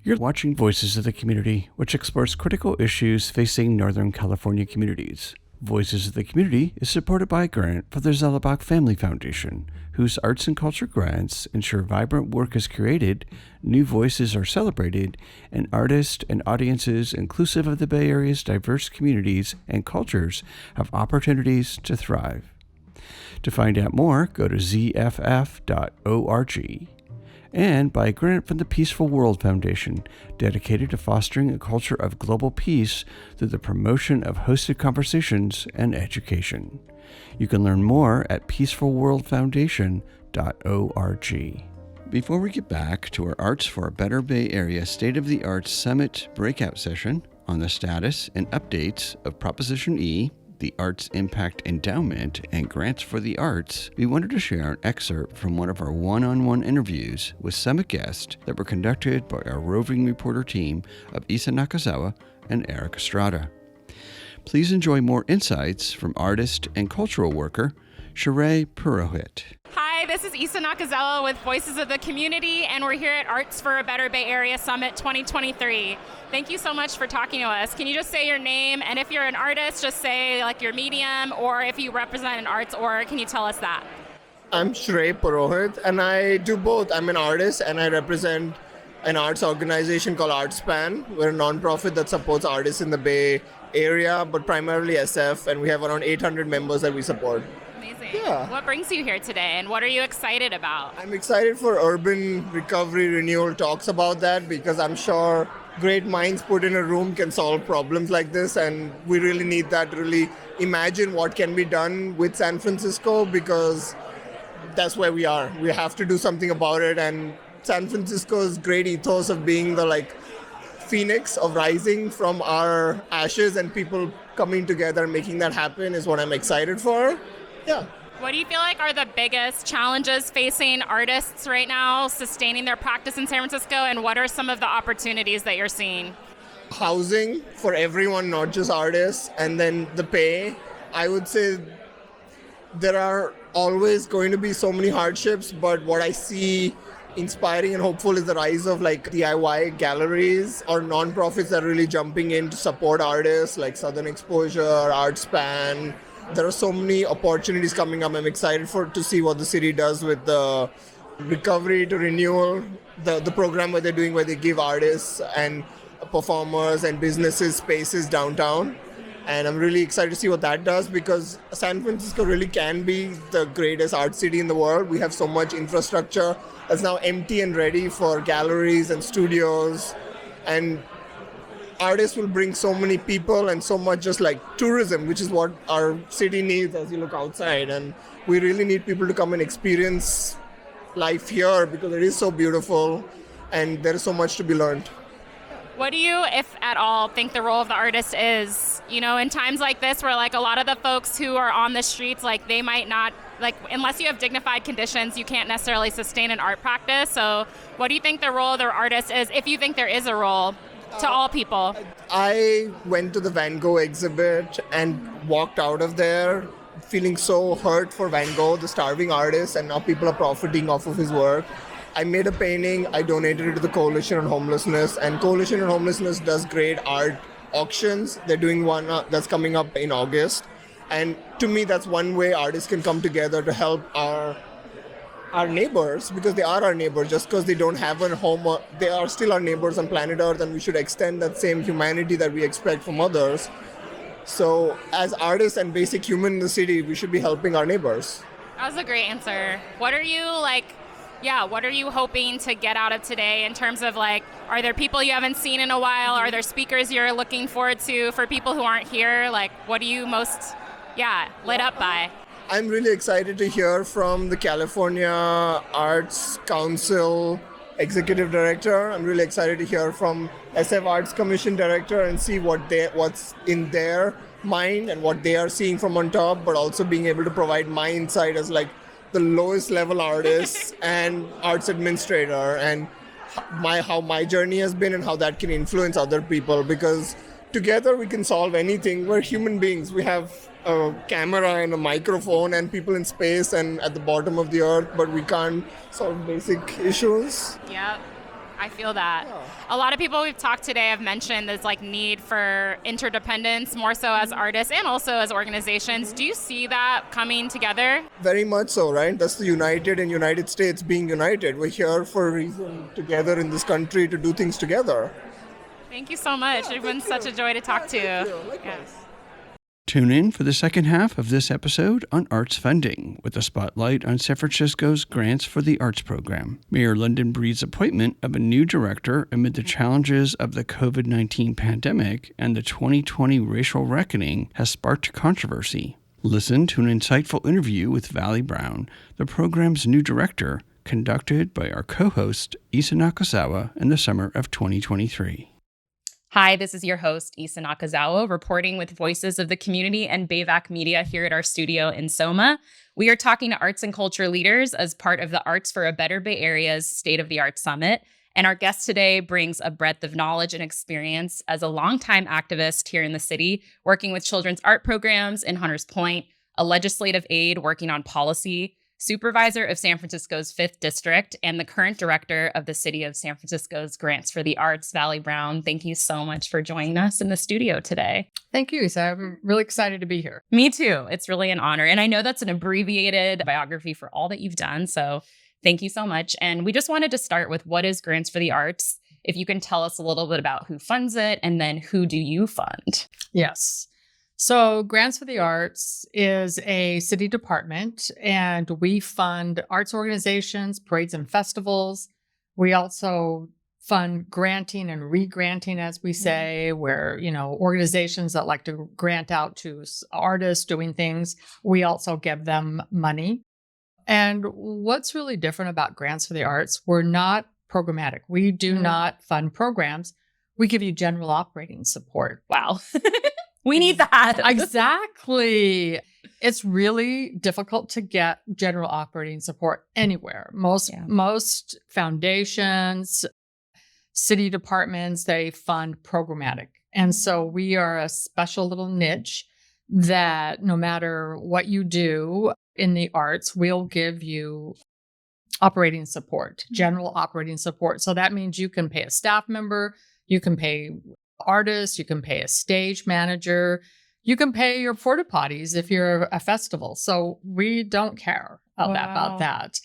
You're watching Voices of the Community, which explores critical issues facing Northern California communities. Voices of the Community is supported by a grant for the Zellerbach Family Foundation, whose arts and culture grants ensure vibrant work is created, new voices are celebrated, and artists and audiences inclusive of the Bay Area's diverse communities and cultures have opportunities to thrive. To find out more, go to zff.org. And by a grant from the Peaceful World Foundation, dedicated to fostering a culture of global peace through the promotion of hosted conversations and education. You can learn more at peacefulworldfoundation.org. Before we get back to our Arts for a Better Bay Area State of the Arts Summit breakout session on the status and updates of Proposition E, the Arts Impact Endowment, and Grants for the Arts, we wanted to share an excerpt from one of our one-on-one interviews with summit guests that were conducted by our roving reporter team of Isa Nakazawa and Eric Estrada. Please enjoy more insights from artist and cultural worker Shrey Purohit. Hi, this is Isa Nakazawa with Voices of the Community, and we're here at Arts for a Better Bay Area Summit 2023. Thank you so much for talking to us. Can you just say your name? And if you're an artist, just say like your medium, or if you represent an arts org, can you tell us that? I'm Shrey Purohit, and I do both. I'm an artist, and I represent an arts organization called Artspan. We're a nonprofit that supports artists in the Bay Area, but primarily SF, and we have around 800 members that we support. Amazing. Yeah. What brings you here today, and what are you excited about? I'm excited for Urban Recovery Renewal talks about that, because I'm sure great minds put in a room can solve problems like this, and we really need that to really imagine what can be done with San Francisco, because that's where we are. We have to do something about it, and San Francisco's great ethos of being the phoenix of rising from our ashes and people coming together and making that happen is what I'm excited for. Yeah. What do you feel like are the biggest challenges facing artists right now sustaining their practice in San Francisco, and what are some of the opportunities that you're seeing? Housing for everyone, not just artists, and then the pay. I would say there are always going to be so many hardships, but what I see inspiring and hopeful is the rise of DIY galleries or nonprofits that are really jumping in to support artists like Southern Exposure, Artspan. There are so many opportunities coming up. I'm excited to see what the city does with the Recovery to Renewal, the program where they give artists and performers and businesses spaces downtown. And I'm really excited to see what that does, because San Francisco really can be the greatest art city in the world. We have so much infrastructure that's now empty and ready for galleries and studios. And artists will bring so many people and so much just tourism, which is what our city needs as you look outside. And we really need people to come and experience life here because it is so beautiful and there is so much to be learned. What do you, if at all, think the role of the artist is? You know, in times like this where like a lot of the folks who are on the streets, like they might not, like unless you have dignified conditions, you can't necessarily sustain an art practice. So what do you think the role of the artist is, if you think there is a role to all people? I went to the Van Gogh exhibit and walked out of there feeling so hurt for Van Gogh, the starving artist, and now people are profiting off of his work. I made a painting, I donated it to the Coalition on Homelessness, and Coalition on Homelessness does great art auctions. They're doing one that's coming up in August. And to me, that's one way artists can come together to help our neighbors, because they are our neighbors. Just because they don't have a home, they are still our neighbors on planet Earth, and we should extend that same humanity that we expect from others. So as artists and basic human in the city, we should be helping our neighbors. That was a great answer. What are you what are you hoping to get out of today in terms of like, are there people you haven't seen in a while? Are there speakers you're looking forward to for people who aren't here? Like, what are you most, lit up by? I'm really excited to hear from the California Arts Council Executive Director. I'm really excited to hear from SF Arts Commission Director and see what's in their mind and what they are seeing from on top, but also being able to provide my insight as like the lowest level artist and arts administrator, and how my journey has been and how that can influence other people, because together we can solve anything. We're human beings. We have a camera and a microphone and people in space and at the bottom of the earth, but we can't solve basic issues. Yep. I feel that. A lot of people we've talked today have mentioned this like need for interdependence, more so as artists and also as organizations. Do you see that coming together? Very much so, right? That's the United States being united. We're here for a reason together in this country to do things together. Thank you so much. It's been such a joy to talk to you. Yes. Tune in for the second half of this episode on arts funding, with a spotlight on San Francisco's Grants for the Arts program. Mayor London Breed's appointment of a new director amid the challenges of the COVID-19 pandemic and the 2020 racial reckoning has sparked controversy. Listen to an insightful interview with Vallie Brown, the program's new director, conducted by our co-host Isa Nakazawa in the summer of 2023. Hi, this is your host, Isa Nakazawa, reporting with Voices of the Community and BAVC Media here at our studio in Soma. We are talking to arts and culture leaders as part of the Arts for a Better Bay Area's State of the Arts Summit. And our guest today brings a breadth of knowledge and experience as a longtime activist here in the city, working with children's art programs in Hunters Point, a legislative aide working on policy, supervisor of San Francisco's 5th District, and the current director of the City of San Francisco's Grants for the Arts, Vallie Brown. Thank you so much for joining us in the studio today. Thank you, Isa. I'm really excited to be here. Me too. It's really an honor. And I know that's an abbreviated biography for all that you've done. So thank you so much. And we just wanted to start with, what is Grants for the Arts? If you can tell us a little bit about who funds it, and then who do you fund? Yes. So Grants for the Arts is a city department, and we fund arts organizations, parades and festivals. We also fund granting and re-granting, as we say, where, organizations that like to grant out to artists doing things, we also give them money. And what's really different about Grants for the Arts, we're not programmatic. We do not fund programs. We give you general operating support. Wow. We need that. Exactly. It's really difficult to get general operating support anywhere. Most foundations, city departments, they fund programmatic. And so we are a special little niche that no matter what you do in the arts, we'll give you operating support, general operating support. So that means you can pay a staff member, you can pay artists, you can pay a stage manager, you can pay your porta potties if you're a festival. So we don't care about that.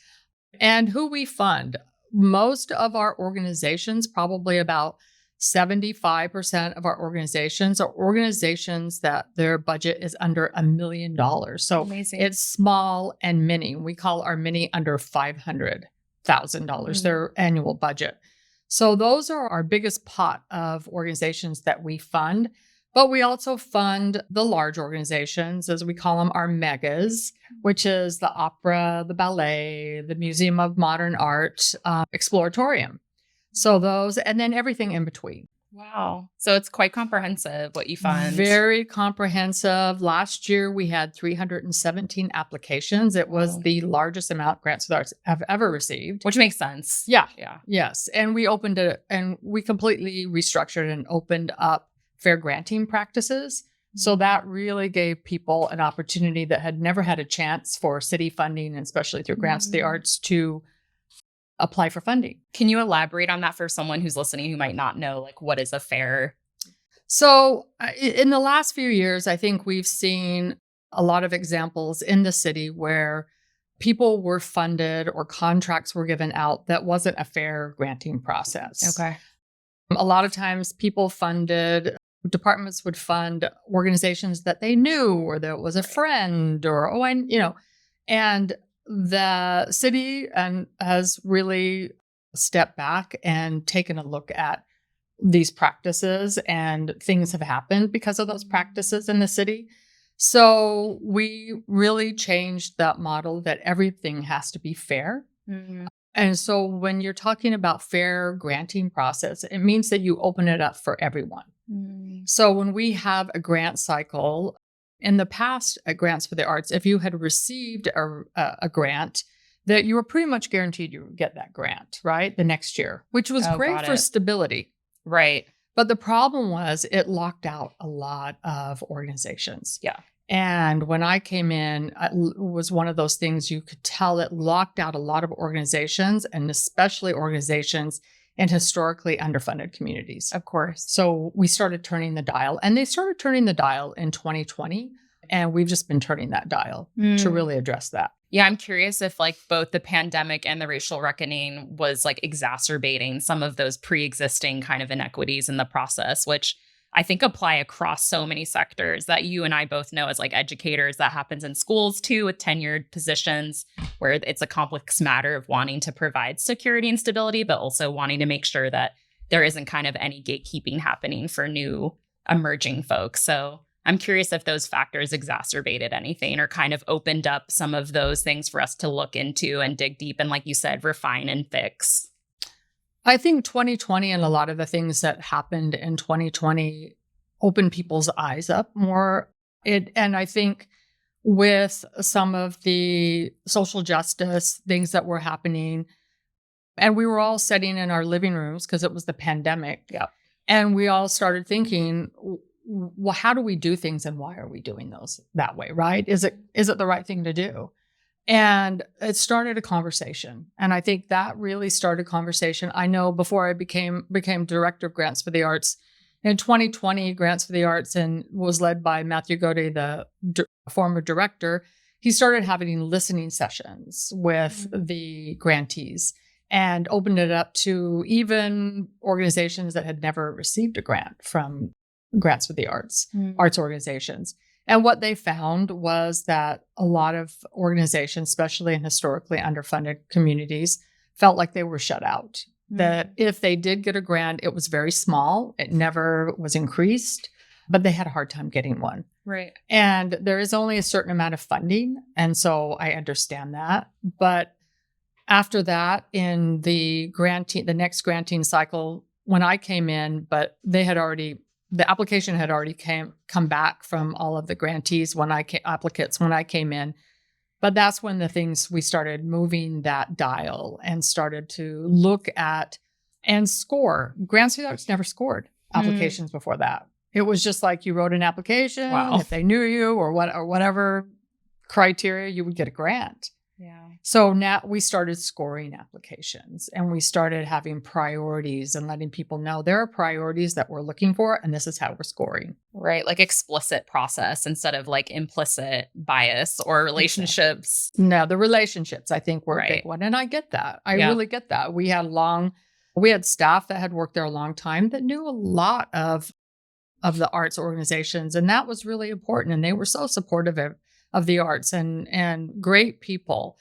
And who we fund, most of our organizations, probably about 75% of our organizations are organizations that their budget is under $1 million. So amazing. It's small and mini. We call our mini under $500,000, their annual budget. So those are our biggest pot of organizations that we fund. But we also fund the large organizations, as we call them, our megas, which is the opera, the ballet, the Museum of Modern Art, Exploratorium. So those, and then everything in between. Wow. So it's quite comprehensive what you fund. Very comprehensive. Last year, we had 317 applications. It was the largest amount Grants with Arts have ever received. Which makes sense. Yeah. Yeah. Yes. And we opened it, and we completely restructured and opened up fair granting practices. So that really gave people an opportunity that had never had a chance for city funding, and especially through Grants of the Arts, to apply for funding. Can you elaborate on that for someone who's listening who might not know, like, what is a fair? So in the last few years, I think we've seen a lot of examples in the city where people were funded or contracts were given out that wasn't a fair granting process. Okay. A lot of times departments would fund organizations that they knew, or that was a friend, or, and the city has really stepped back and taken a look at these practices, and things have happened because of those practices in the city. So we really changed that model that everything has to be fair. Mm-hmm. And so when you're talking about fair granting process, it means that you open it up for everyone. Mm-hmm. So when we have a grant cycle, in the past at Grants for the Arts, if you had received a grant, that you were pretty much guaranteed you would get that grant, right? The next year, which was great for stability. Right. But the problem was it locked out a lot of organizations. Yeah. And when I came in, it was one of those things you could tell it locked out a lot of organizations, and especially organizations in historically underfunded communities. Of course. So we started turning the dial, and they started turning the dial in 2020. And we've just been turning that dial to really address that. Yeah, I'm curious if like both the pandemic and the racial reckoning was like exacerbating some of those pre-existing kind of inequities in the process, which I think apply across so many sectors that you and I both know as like educators. That happens in schools too, with tenured positions, where it's a complex matter of wanting to provide security and stability, but also wanting to make sure that there isn't kind of any gatekeeping happening for new emerging folks. So I'm curious if those factors exacerbated anything or kind of opened up some of those things for us to look into and dig deep and, like you said, refine and fix. I think 2020 and a lot of the things that happened in 2020 opened people's eyes up more. And I think with some of the social justice things that were happening, and we were all sitting in our living rooms because it was the pandemic. Yeah. And we all started thinking, well, how do we do things, and why are we doing those that way, right? Is it the right thing to do? And it started a conversation. And I think that really started a conversation. I know before I became director of Grants for the Arts, in 2020, Grants for the Arts and was led by Matthew Gode, the former director. He started having listening sessions with the grantees and opened it up to even organizations that had never received a grant from Grants for the Arts, arts organizations. And what they found was that a lot of organizations, especially in historically underfunded communities, felt like they were shut out. That if they did get a grant, it was very small. It never was increased, but they had a hard time getting one. Right. And there is only a certain amount of funding. And so I understand that. But after that, in the next granting cycle, when I came in, but the application had already come back from all of the grantees applicants when I came in. But that's when we started moving that dial and started to look at and score. Grants for the Arts never scored applications before that. It was just like you wrote an application. Wow. If they knew you or whatever criteria, you would get a grant. Yeah. So now we started scoring applications, and we started having priorities and letting people know there are priorities that we're looking for, and this is how we're scoring. Right. Like explicit process instead of like implicit bias or relationships. No, the relationships I think were a big one. And I get that. I really get that. We had staff that had worked there a long time that knew a lot of the arts organizations. And that was really important. And they were so supportive of the arts and great people.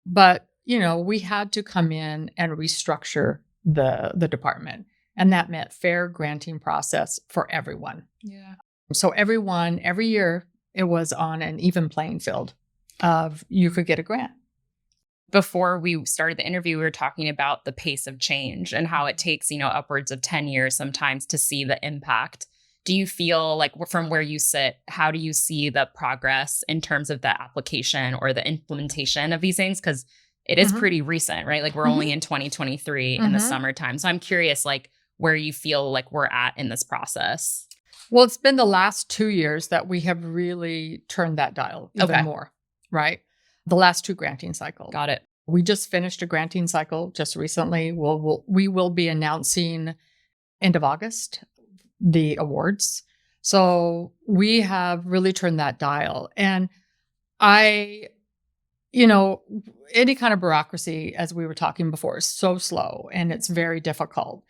But, we had to come in and restructure the department. And that meant fair granting process for everyone. Yeah. So everyone, every year, it was on an even playing field of you could get a grant. Before we started the interview, we were talking about the pace of change and how it takes, upwards of 10 years sometimes to see the impact. Do you feel like from where you sit, how do you see the progress in terms of the application or the implementation of these things? Because it is pretty recent, right? Like we're only in 2023 in the summertime. So I'm curious, like where you feel like we're at in this process. Well, it's been the last 2 years that we have really turned that dial even more, right? The last 2 granting cycles. Got it. We just finished a granting cycle just recently. We will be announcing end of August the awards. So we have really turned that dial. And any kind of bureaucracy, as we were talking before, is so slow and it's very difficult.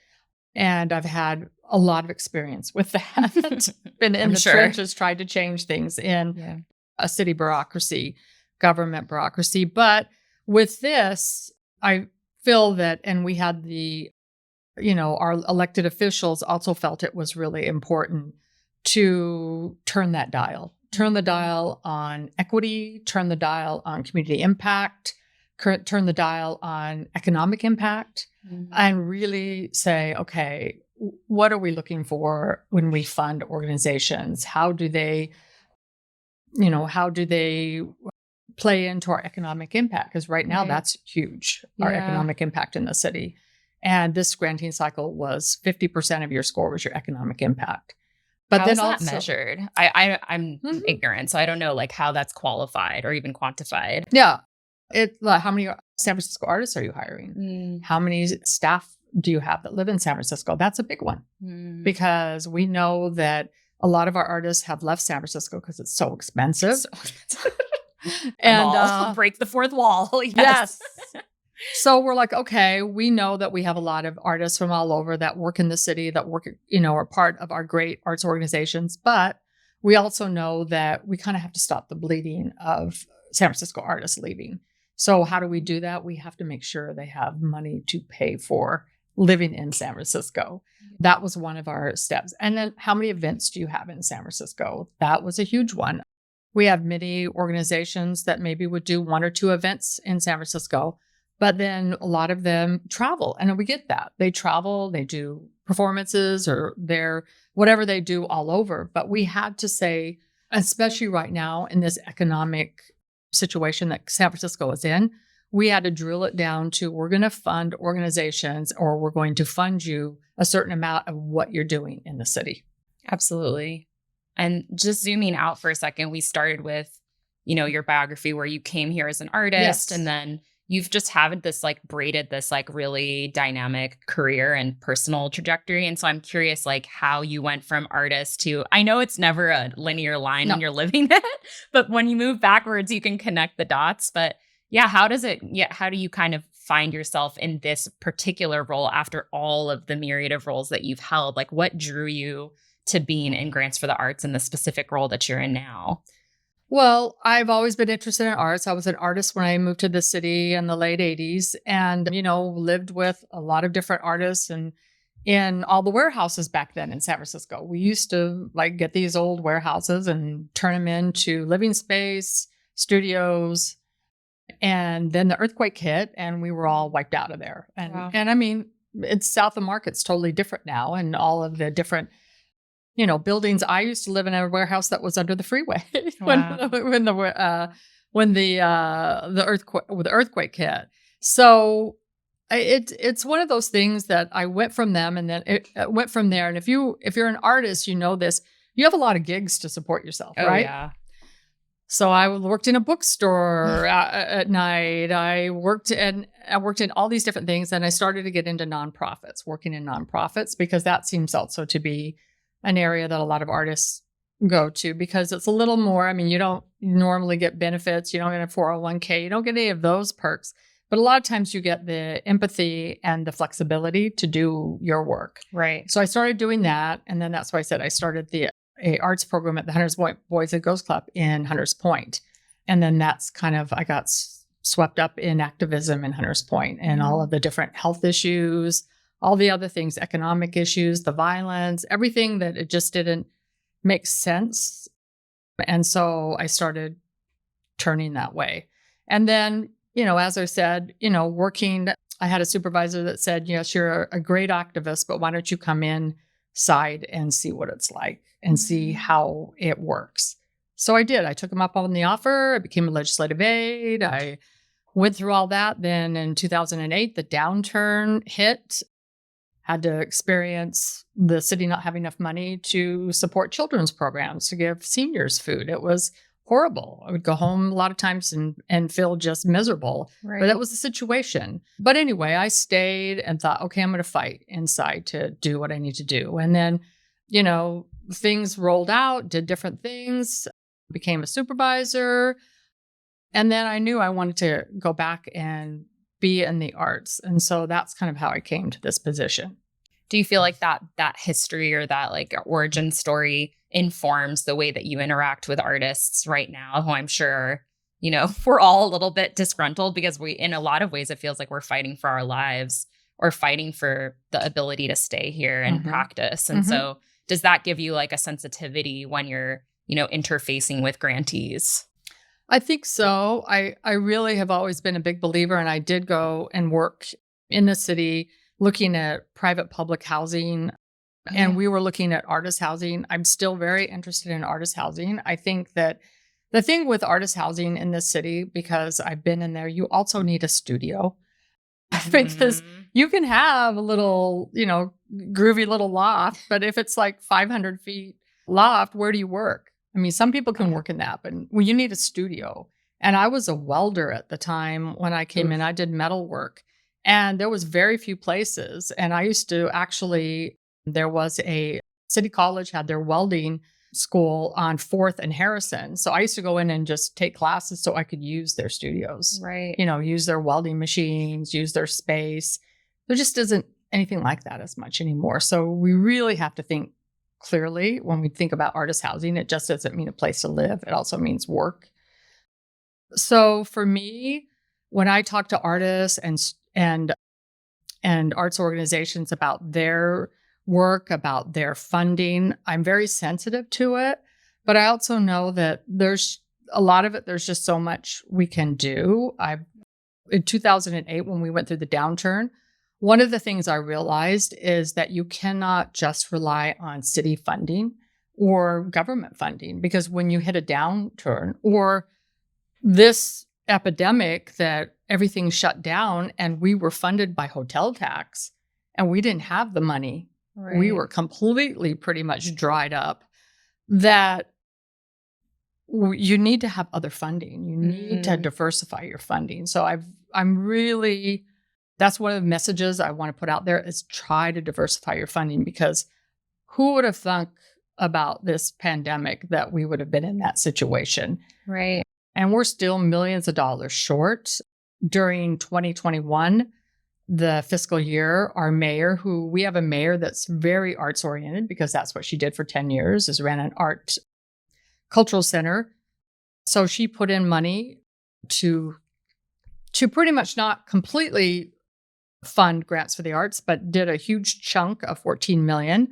And I've had a lot of experience with that. Been in the trenches, tried to change things in a city bureaucracy, government bureaucracy. But with this, I feel that, and we had our elected officials also felt it was really important to turn that dial. Turn the dial on equity, turn the dial on community impact, turn the dial on economic impact, and really say, okay, what are we looking for when we fund organizations? How do they play into our economic impact? Because right now that's huge, our economic impact in the city. And this granting cycle was 50% of your score was your economic impact. But how then is that also measured? I'm ignorant, so I don't know like how that's qualified or even quantified. Yeah. How many San Francisco artists are you hiring? How many staff do you have that live in San Francisco? That's a big one because we know that a lot of our artists have left San Francisco because it's so expensive. And break the fourth wall. Yes. So we're like, okay, we know that we have a lot of artists from all over that work in the city, that work, are part of our great arts organizations. But we also know that we kind of have to stop the bleeding of San Francisco artists leaving. So how do we do that? We have to make sure they have money to pay for living in San Francisco. That was one of our steps. And then how many events do you have in San Francisco? That was a huge one. We have many organizations that maybe would do 1 or 2 events in San Francisco, but then a lot of them travel. And we get that. They travel, they do performances or whatever they do all over. But we had to say, especially right now in this economic situation that San Francisco is in, we had to drill it down to we're going to fund organizations or we're going to fund you a certain amount of what you're doing in the city. Absolutely. And just zooming out for a second, we started with, your biography where you came here as an artist and then you've just had this braided this really dynamic career and personal trajectory. And so I'm curious how you went from artist to, I know it's never a linear line when you're living it, but when you move backwards, you can connect the dots. But how do you kind of find yourself in this particular role after all of the myriad of roles that you've held? What drew you to being in Grants for the Arts in the specific role that you're in now? Well, I've always been interested in arts. I was an artist when I moved to the city in the late 80s and, lived with a lot of different artists and in all the warehouses back then in San Francisco. We used to get these old warehouses and turn them into living space, studios. And then the earthquake hit and we were all wiped out of there. And I mean, it's south of Market's totally different now. And all of the different buildings. I used to live in a warehouse that was under the freeway when the earthquake hit. So it's one of those things that I went from them and then it went from there. And if you're an artist, this, you have a lot of gigs to support yourself, right? Yeah. So I worked in a bookstore at night. I worked in all these different things, and I started to get into nonprofits, working in nonprofits, because that seems also to be an area that a lot of artists go to because it's a little more. I mean, you don't normally get benefits. You don't get a 401k. You don't get any of those perks. But a lot of times you get the empathy and the flexibility to do your work. Right. So I started doing that. And then that's why I said I started a arts program at the Hunters Point Boys and Girls Club in Hunters Point. And then that's I got swept up in activism in Hunters Point and all of the different health issues, all the other things, economic issues, the violence, everything that it just didn't make sense. And so I started turning that way. And then, as I said, working, I had a supervisor that said, yes, you're a great activist, but why don't you come inside and see what it's like and see how it works? So I did. I took him up on the offer. I became a legislative aide. I went through all that. Then in 2008, the downturn hit. Had to experience the city not having enough money to support children's programs, to give seniors food. It was horrible. I would go home a lot of times and feel just miserable. Right. But that was the situation. But anyway, I stayed and thought, okay, I'm going to fight inside to do what I need to do. And then, things rolled out, did different things, became a supervisor. And then I knew I wanted to go back and be in the arts. And so that's kind of how I came to this position. Do you feel like that history or that like origin story informs the way that you interact with artists right now, who I'm sure, we're all a little bit disgruntled because in a lot of ways, it feels like we're fighting for our lives or fighting for the ability to stay here and practice. And so does that give you like a sensitivity when you're, interfacing with grantees? I think so. I really have always been a big believer, and I did go and work in the city looking at private public housing, and we were looking at artist housing. I'm still very interested in artist housing. I think that the thing with artist housing in this city, because I've been in there, you also need a studio. Because you can have a little, groovy little loft, but if it's like 500 feet loft, where do you work? I mean, some people can work in that, but you need a studio. And I was a welder at the time when I came in. I did metal work, and there was very few places. And I used to there was a City College had their welding school on 4th and Harrison. So I used to go in and just take classes so I could use their studios. Right. Use their welding machines, use their space. There just isn't anything like that as much anymore. So we really have to think clearly when we think about artist housing. It just doesn't mean a place to live. It also means work. So for me, when I talk to artists and arts organizations about their work, about their funding, I'm very sensitive to it. But I also know that there's a lot of it, there's just so much we can do. In 2008, when we went through the downturn, one of the things I realized is that you cannot just rely on city funding or government funding, because when you hit a downturn or this epidemic that everything shut down and we were funded by hotel tax and we didn't have the money, we were completely pretty much dried up, that you need to have other funding. You need to diversify your funding. So that's one of the messages I want to put out there is try to diversify your funding, because who would have thunk about this pandemic that we would have been in that situation? Right. And we're still millions of dollars short. During 2021, the fiscal year, our mayor, we have a mayor that's very arts oriented, because that's what she did for 10 years, is ran an art cultural center. So she put in money to pretty much not completely fund grants for the arts, but did a huge chunk of $14 million.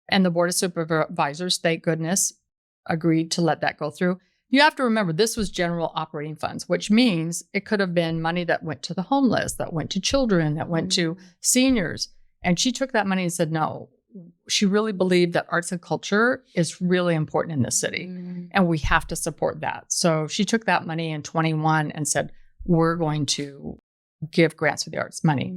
And the Board of Supervisors, thank goodness, agreed to let that go through. You have to remember, this was general operating funds, which means it could have been money that went to the homeless, that went to children, that went to seniors. And she took that money and said, no, she really believed that arts and culture is really important in this city. And we have to support that. So she took that money in 21 and said, we're going to give grants for the arts money.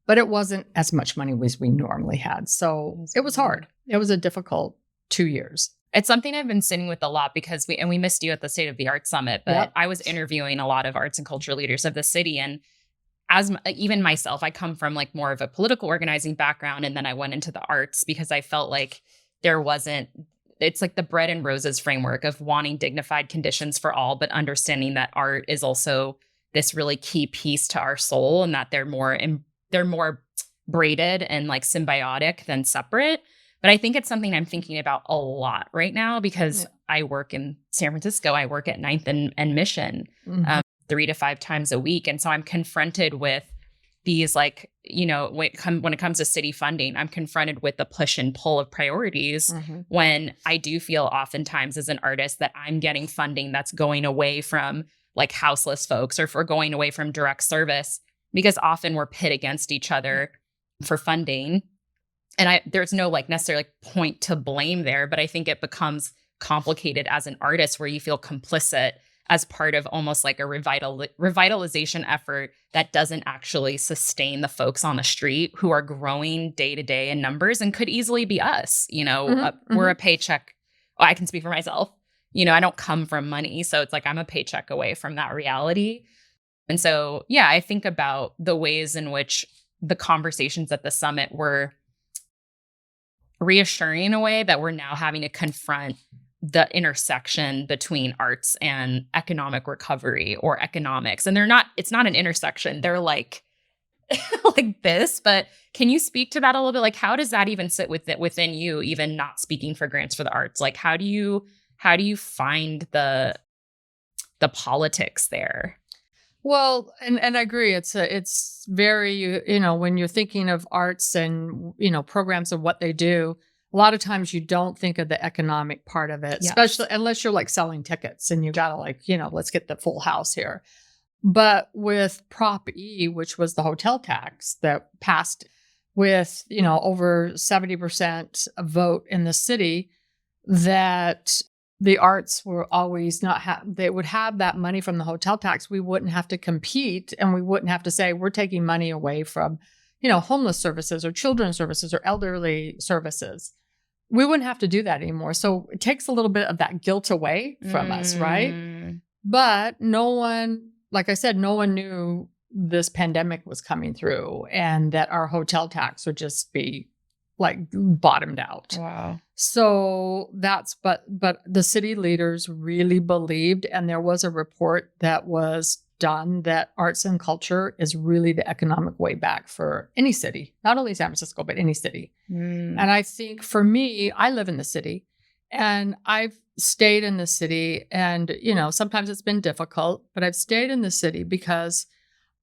But it wasn't as much money as we normally had. So it was hard. It was a difficult 2 years. It's something I've been sitting with a lot, because we missed you at the State of the Arts Summit, but I was interviewing a lot of arts and culture leaders of the city. And even myself, I come from like more of a political organizing background. And then I went into the arts because I felt like it's like the bread and roses framework of wanting dignified conditions for all, but understanding that art is also this really key piece to our soul, and that they're more braided and like symbiotic than separate. But I think it's something I'm thinking about a lot right now, because I work in San Francisco. I work at 9th and Mission 3 to 5 times a week. And so I'm confronted with these like when it comes to city funding, I'm confronted with the push and pull of priorities when I do feel oftentimes as an artist that I'm getting funding that's going away from like houseless folks or for going away from direct service, because often we're pit against each other for funding. And there's no like necessarily like point to blame there, but I think it becomes complicated as an artist where you feel complicit as part of almost like a revitalization effort that doesn't actually sustain the folks on the street who are growing day to day in numbers and could easily be us. We're a paycheck. Oh, I can speak for myself. I don't come from money. So it's like I'm a paycheck away from that reality. And so, yeah, I think about the ways in which the conversations at the summit were reassuring in a way that we're now having to confront the intersection between arts and economic recovery or economics. And it's not an intersection. They're like this, but can you speak to that a little bit? Like, how does that even sit within you, even not speaking for Grants for the Arts? Like, how do you find the politics there? Well, and I agree. It's very, when you're thinking of arts and, programs and what they do, a lot of times you don't think of the economic part of it, especially unless you're like selling tickets and you got to like, let's get the full house here. But with Prop E, which was the hotel tax that passed with, over 70% vote in the city, that the arts were always they would have that money from the hotel tax. We wouldn't have to compete and we wouldn't have to say we're taking money away from, homeless services or children's services or elderly services. We wouldn't have to do that anymore. So it takes a little bit of that guilt away from us, right? But no one knew this pandemic was coming through and that our hotel tax would just be like bottomed out. Wow. So but the city leaders really believed, and there was a report that was done that arts and culture is really the economic way back for any city, not only San Francisco, but any city. And I think for me, I live in the city and I've stayed in the city and, sometimes it's been difficult, but I've stayed in the city because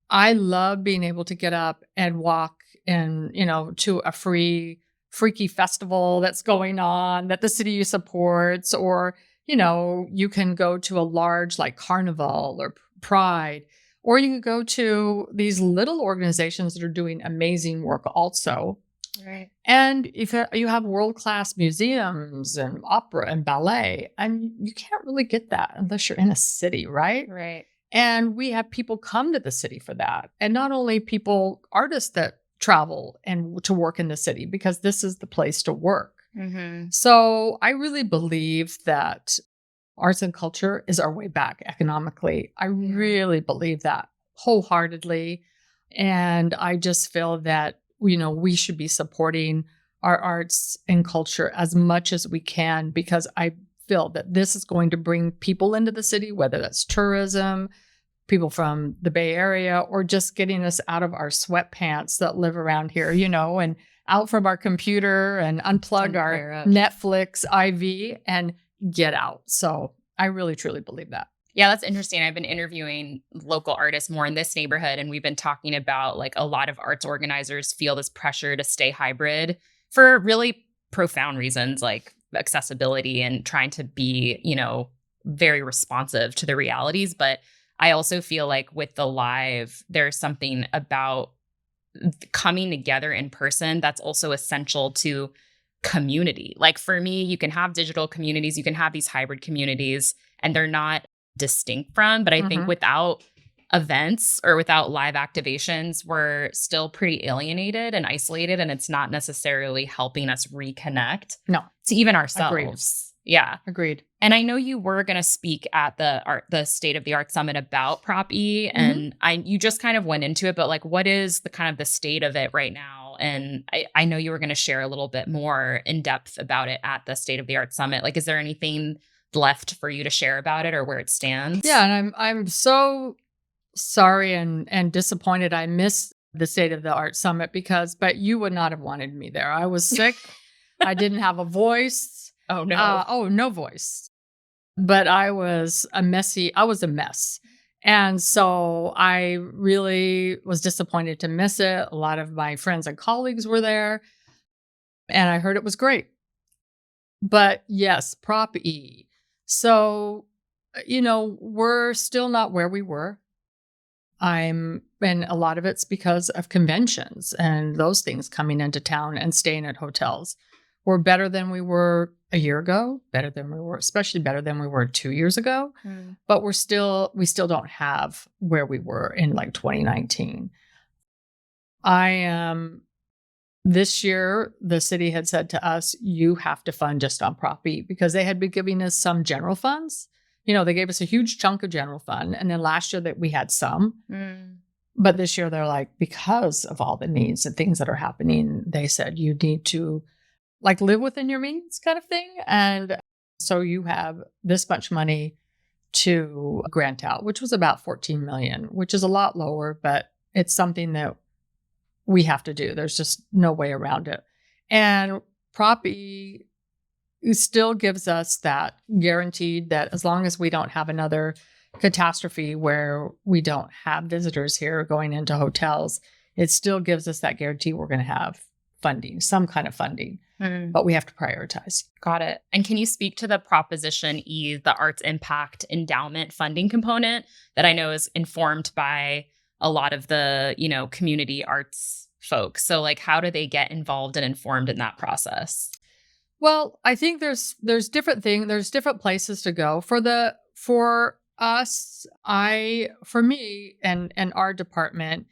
I love being able to get up and walk and, to a freaky festival that's going on that the city supports, or, you can go to a large like carnival or Pride, or you can go to these little organizations that are doing amazing work also. Right. And if you have world-class museums and opera and ballet, and you can't really get that unless you're in a city, right? Right. And we have people come to the city for that. And not only artists that travel and to work in the city, because this is the place to work. So I really believe that arts and culture is our way back economically. I really believe that wholeheartedly. And I just feel that, we should be supporting our arts and culture as much as we can, because I feel that this is going to bring people into the city, whether that's tourism, people from the Bay Area, or just getting us out of our sweatpants that live around here, and out from our computer and unplug our Netflix IV and get out. So I really, truly believe that. Yeah, that's interesting. I've been interviewing local artists more in this neighborhood, and we've been talking about like a lot of arts organizers feel this pressure to stay hybrid for really profound reasons like accessibility and trying to be, very responsive to the realities. But I also feel like with the live, there's something about coming together in person that's also essential to community. Like for me, you can have digital communities, you can have these hybrid communities, and they're not distinct from, but I think without events or without live activations, we're still pretty alienated and isolated, and it's not necessarily helping us reconnect to even ourselves. Agreed. Yeah. Agreed. And I know you were going to speak at the State of the Arts Summit about Prop E, and you just kind of went into it, but like, what is the kind of the state of it right now? And I know you were going to share a little bit more in depth about it at the State of the Arts Summit. Like, is there anything left for you to share about it or where it stands? Yeah, and I'm so sorry and disappointed I missed the State of the Arts Summit but you would not have wanted me there. I was sick. I didn't have a voice. Oh, no. No voice. But I was a mess. And so I really was disappointed to miss it. A lot of my friends and colleagues were there, and I heard it was great. But yes, Prop E. So, we're still not where we were. And a lot of it's because of conventions and those things coming into town and staying at hotels. We're better than we were a year ago, especially better than we were 2 years ago. But we still don't have where we were in like 2019. This year, the city had said to us, you have to fund just on Prop E, because they had been giving us some general funds. They gave us a huge chunk of general fund. And then last year that we had some. But this year they're like, because of all the needs and things that are happening, they said you need to like live within your means kind of thing. And so you have this much money to grant out, which was about 14 million, which is a lot lower, but it's something that we have to do. There's just no way around it. And Prop E still gives us that guaranteed that as long as we don't have another catastrophe where we don't have visitors here going into hotels, it still gives us that guarantee we're going to have funding, some kind of funding, but we have to prioritize. Got it. And can you speak to the Proposition E, the Arts Impact Endowment funding component that I know is informed by a lot of the, community arts folks? So like, how do they get involved and informed in that process? Well, I think there's different things. There's different places to go for us. For me and our department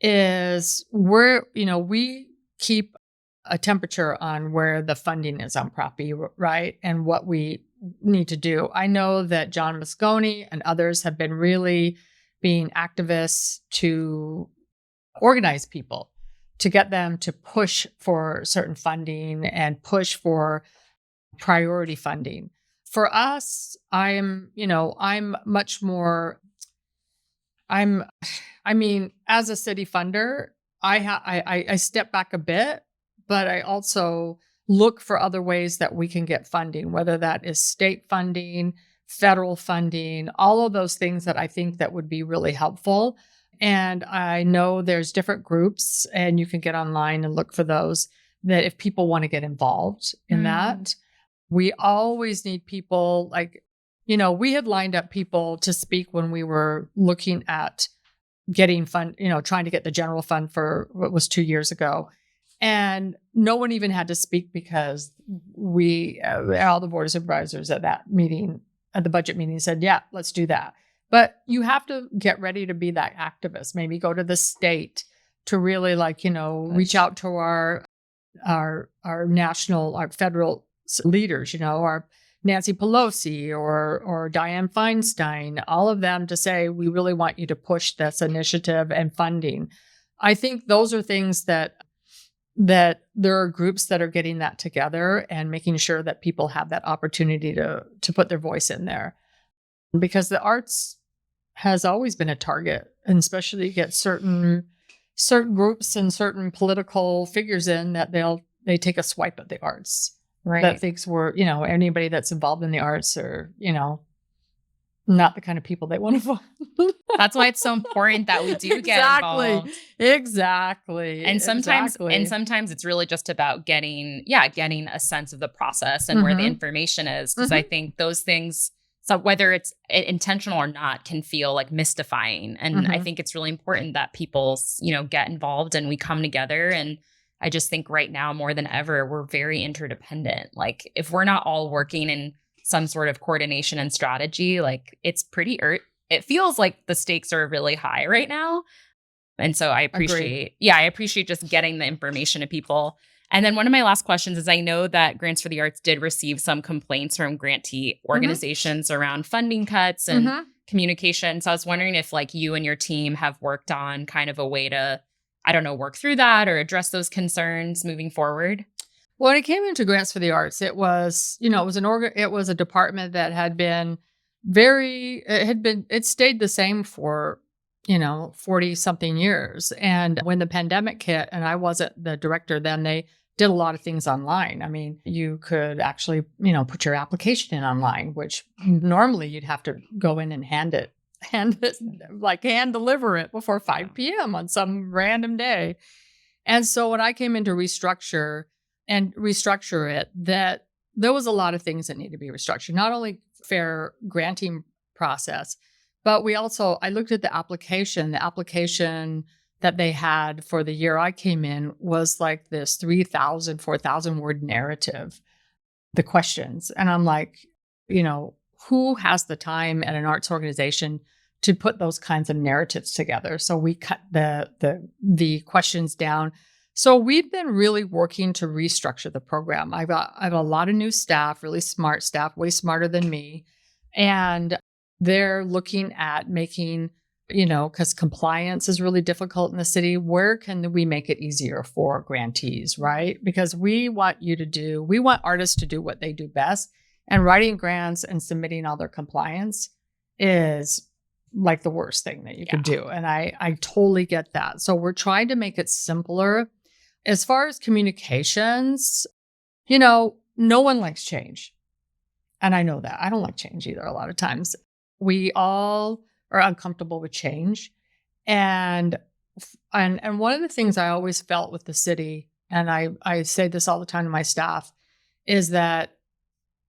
is we keep a temperature on where the funding is on Prop E, right? And what we need to do. I know that John Moscone and others have been really being activists to organize people, to get them to push for certain funding and push for priority funding. For us, I'm much more, as a city funder, I step back a bit, but I also look for other ways that we can get funding, whether that is state funding, federal funding, all of those things that I think that would be really helpful. And I know there's different groups, and you can get online and look for those, that if people want to get involved in that. We always need people we had lined up people to speak when we were looking at getting fund, trying to get the general fund for what was 2 years ago. And no one even had to speak because all the board of supervisors at that meeting, at the budget meeting, said, yeah, let's do that. But you have to get ready to be that activist. Maybe go to the state to really reach out to our national, our federal leaders, our Nancy Pelosi or Dianne Feinstein, all of them, to say, we really want you to push this initiative and funding. I think those are things that there are groups that are getting that together and making sure that people have that opportunity to put their voice in there. Because the arts has always been a target, and especially get certain groups and certain political figures in that they take a swipe at the arts. Right. That thinks we're, anybody that's involved in the arts are, not the kind of people they want to vote. That's why it's so important that we do get involved. Exactly. And sometimes it's really just about getting a sense of the process and where the information is. Because I think those things, so whether it's intentional or not, can feel like mystifying. And I think it's really important that people, get involved and we come together. And I just think right now more than ever, we're very interdependent. Like if we're not all working in some sort of coordination and strategy, like it's it feels like the stakes are really high right now. And so I appreciate just getting the information to people. And then one of my last questions is, I know that Grants for the Arts did receive some complaints from grantee organizations around funding cuts and communication. So I was wondering if you and your team have worked on kind of a way to, work through that or address those concerns moving forward. When it came into Grants for the Arts, it was, it was a department that had been it stayed the same for, 40 something years. And when the pandemic hit and I wasn't the director, then they did a lot of things online. I mean, you could actually, put your application in online, which normally you'd have to go in and hand it hand deliver it before 5 p.m. on some random day. And so when I came in to restructure it, that there was a lot of things that need to be restructured, not only fair granting process, but I looked at the application that they had for the year I came in was like this 3,000, 4,000 word narrative, the questions. And I'm like, who has the time at an arts organization to put those kinds of narratives together? So we cut the questions down. So we've been really working to restructure the program. I have a lot of new staff, really smart staff, way smarter than me. And they're looking at making, because compliance is really difficult in the city. Where can we make it easier for grantees, right? Because we want artists to do what they do best. And writing grants and submitting all their compliance is like the worst thing that you could do. And I totally get that. So we're trying to make it simpler. As far as communications, no one likes change. And I know that. I don't like change either a lot of times. We all are uncomfortable with change. And one of the things I always felt with the city, and I say this all the time to my staff, is that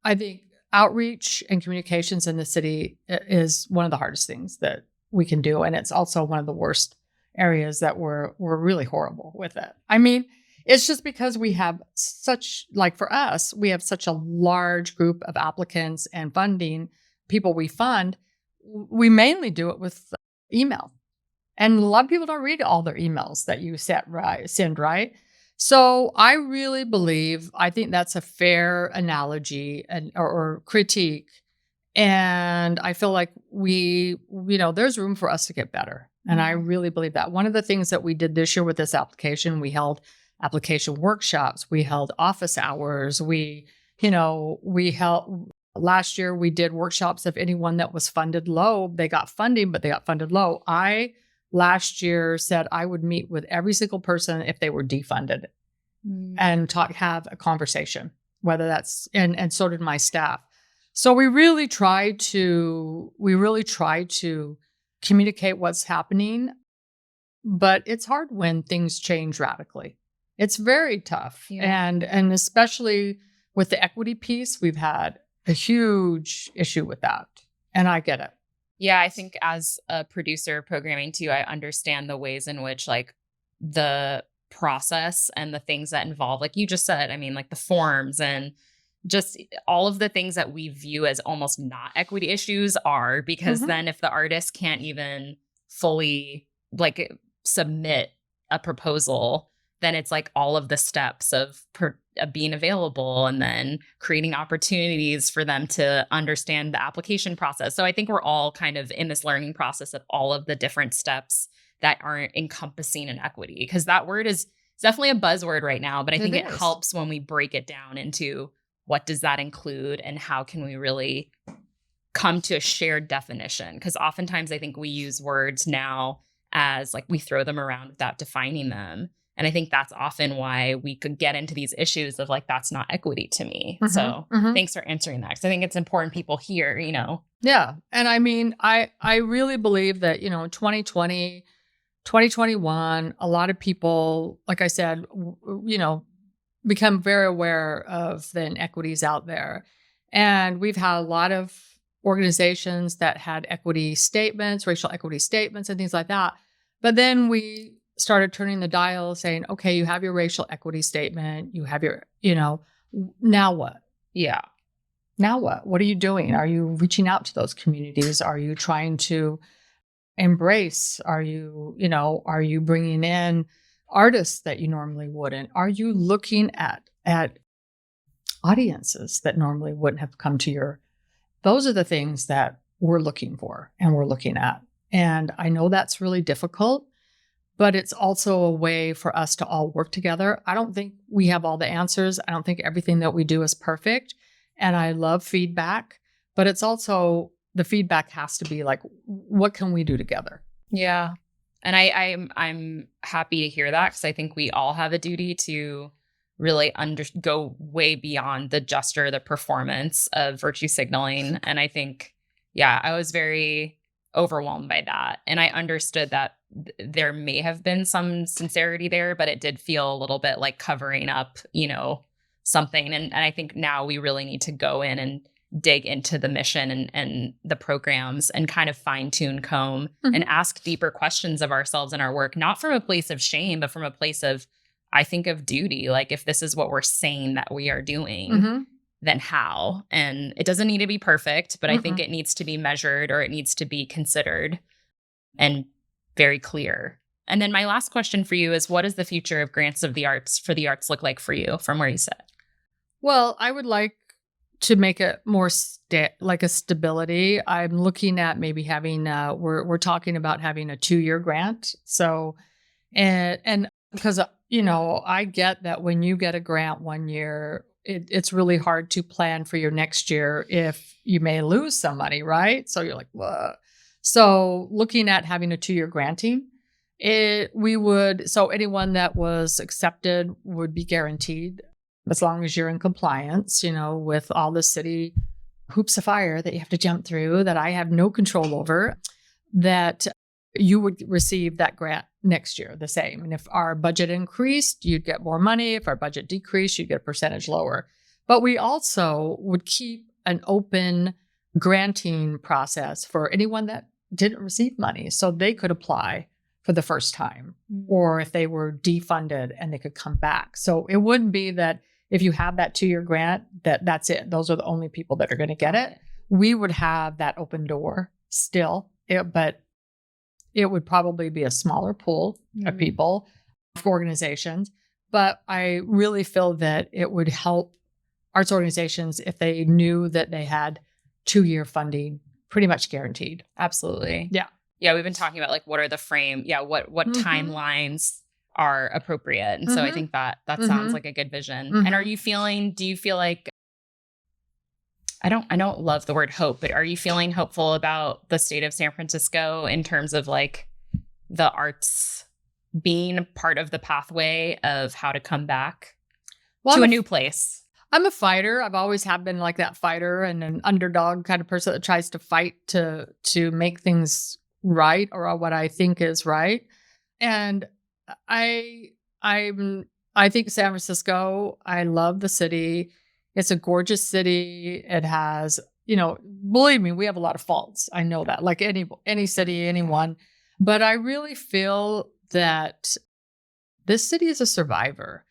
I think outreach and communications in the city is one of the hardest things that we can do. And it's also one of the worst areas that we're really horrible with it. I mean, it's just because we have for us, we have such a large group of applicants and funding people we fund. We mainly do it with email. And a lot of people don't read all their emails that you send, right? So I really I think that's a fair analogy or critique. And I feel like there's room for us to get better. And I really believe that. One of the things that we did this year with this application, we held application workshops, we held office hours, last year we did workshops of anyone that was funded low. They got funding, but they got funded low. Last year said I would meet with every single person if they were defunded and have a conversation, whether that's, and so did my staff. So we really try to communicate what's happening, but it's hard when things change radically. It's very tough. Yeah. And especially with the equity piece, we've had a huge issue with that. And I get it. Yeah, I think as a producer of programming too, I understand the ways in which the process and the things that involve, like you just said, I mean, like the forms and just all of the things that we view as almost not equity issues are, because then if the artist can't even fully submit a proposal, then it's like all of the steps of being available and then creating opportunities for them to understand the application process. So I think we're all kind of in this learning process of all of the different steps that are encompassing an equity, because that word is definitely a buzzword right now, but I think it helps when we break it down into what does that include and how can we really come to a shared definition? Because oftentimes I think we use words now as we throw them around without defining them. And I think that's often why we could get into these issues of that's not equity to me. So thanks for answering that, because I think it's important people hear, Yeah. And I mean, I really believe that, 2020, 2021, a lot of people, like I said, become very aware of the inequities out there. And we've had a lot of organizations that had equity statements, racial equity statements and things like that. But then we started turning the dial saying, okay, you have your racial equity statement, you have your, now what? Yeah. Now what? What are you doing? Are you reaching out to those communities? Are you trying to embrace? Are you bringing in artists that you normally wouldn't? Are you looking at audiences that normally wouldn't have come to those are the things that we're looking for and we're looking at. And I know that's really difficult, but it's also a way for us to all work together. I don't think we have all the answers. I don't think everything that we do is perfect. And I love feedback, but it's also the feedback has to be what can we do together? Yeah. And I'm happy to hear that, because I think we all have a duty to really go way beyond the gesture, the performance of virtue signaling. And I think, I was very overwhelmed by that. And I understood that there may have been some sincerity there, but it did feel a little bit like covering up, something. And I think now we really need to go in and dig into the mission and the programs and kind of fine tune comb and ask deeper questions of ourselves and our work, not from a place of shame, but from a place of, I think, of duty. Like, if this is what we're saying that we are doing, then how? And it doesn't need to be perfect, but I think it needs to be measured, or it needs to be considered and very clear. And then my last question for you is, what does the future of grants of the arts for the arts look like for you from where you sit? Well, I would like to make it more like a stability. I'm looking at maybe having we're talking about having a 2-year grant. So and because I get that when you get a grant 1 year, it's really hard to plan for your next year if you may lose some money, right? So you're like, whoa. So looking at having a 2-year granting, so anyone that was accepted would be guaranteed, as long as you're in compliance, with all the city hoops of fire that you have to jump through that I have no control over, that you would receive that grant next year the same. And if our budget increased, you'd get more money. If our budget decreased, you'd get a percentage lower. But we also would keep an open granting process for anyone that didn't receive money, so they could apply for the first time, or if they were defunded and they could come back. So it wouldn't be that if you have that 2-year grant, that's it. Those are the only people that are going to get it. We would have that open door still, but it would probably be a smaller pool of people, of organizations. But I really feel that it would help arts organizations if they knew that they had 2-year funding pretty much guaranteed. Absolutely. Yeah. Yeah, we've been talking about like what are the what timelines are appropriate. And so I think that sounds like a good vision. And do you feel like, I don't love the word hope, but are you feeling hopeful about the state of San Francisco in terms of like the arts being part of the pathway of how to come back to a new place? I'm a fighter. I've always have been like that fighter and an underdog kind of person that tries to fight to make things right, or what I think is right. And I think San Francisco, I love the city. It's a gorgeous city. It has, believe me, we have a lot of faults. I know that, like any city, anyone. But I really feel that this city is a survivor.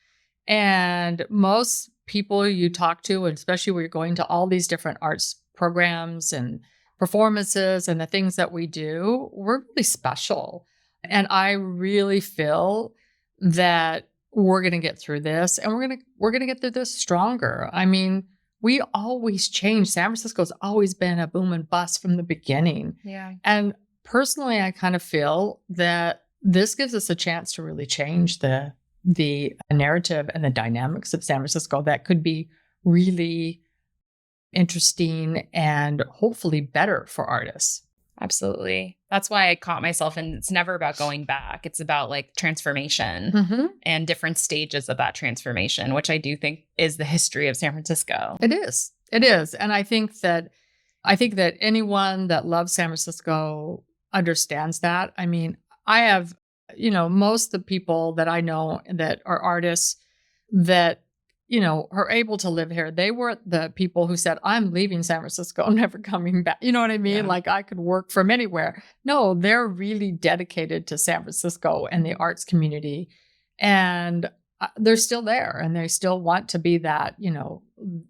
And most people you talk to, and especially when you're going to all these different arts programs and performances and the things that we do, we're really special. And I really feel that we're going to get through this, and we're going to get through this stronger. I mean, we always change. San Francisco's always been a boom and bust from the beginning. Yeah. And personally, I kind of feel that this gives us a chance to really change the narrative and the dynamics of San Francisco that could be really interesting and hopefully better for artists. Absolutely. That's why I caught myself, and it's never about going back. It's about like transformation and different stages of that transformation, which I do think is the history of San Francisco. It is. It is. And I think that anyone that loves San Francisco understands that. I mean, I have, most of the people that I know that are artists that, are able to live here. They were the people who said, I'm leaving San Francisco, I'm never coming back. You know what I mean? Yeah. Like I could work from anywhere. No, they're really dedicated to San Francisco and the arts community. And they're still there, and they still want to be that,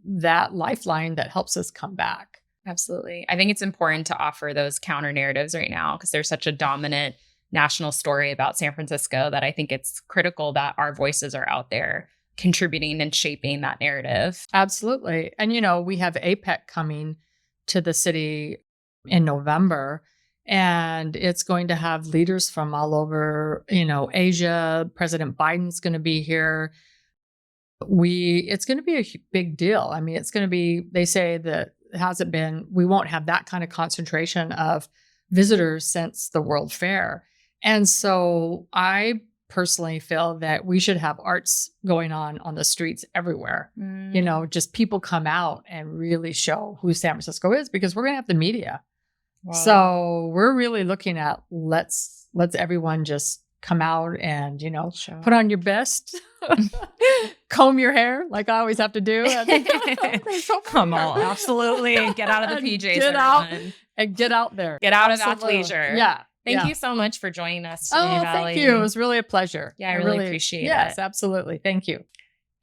that lifeline that helps us come back. Absolutely. I think it's important to offer those counter narratives right now because there's such a dominant national story about San Francisco that I think it's critical that our voices are out there contributing and shaping that narrative. Absolutely. And, we have APEC coming to the city in November, and it's going to have leaders from all over, Asia. President Biden's going to be here. It's going to be a big deal. I mean, it's going to be, they say that we won't have that kind of concentration of visitors since the World Fair. And so I personally feel that we should have arts going on the streets everywhere. Just people come out and really show who San Francisco is, because we're going to have the media. So we're really looking at let's everyone just come out and, put on your best, comb your hair like I always have to do. Come on, absolutely. Get out of the PJs, get out and get out there. Get out of Absolutely. athleisure. Yeah. Thank yeah. you so much for joining us today, Oh, Vallie. thank you. It was really a pleasure. Yeah, I really appreciate it. Yes, absolutely. Thank you.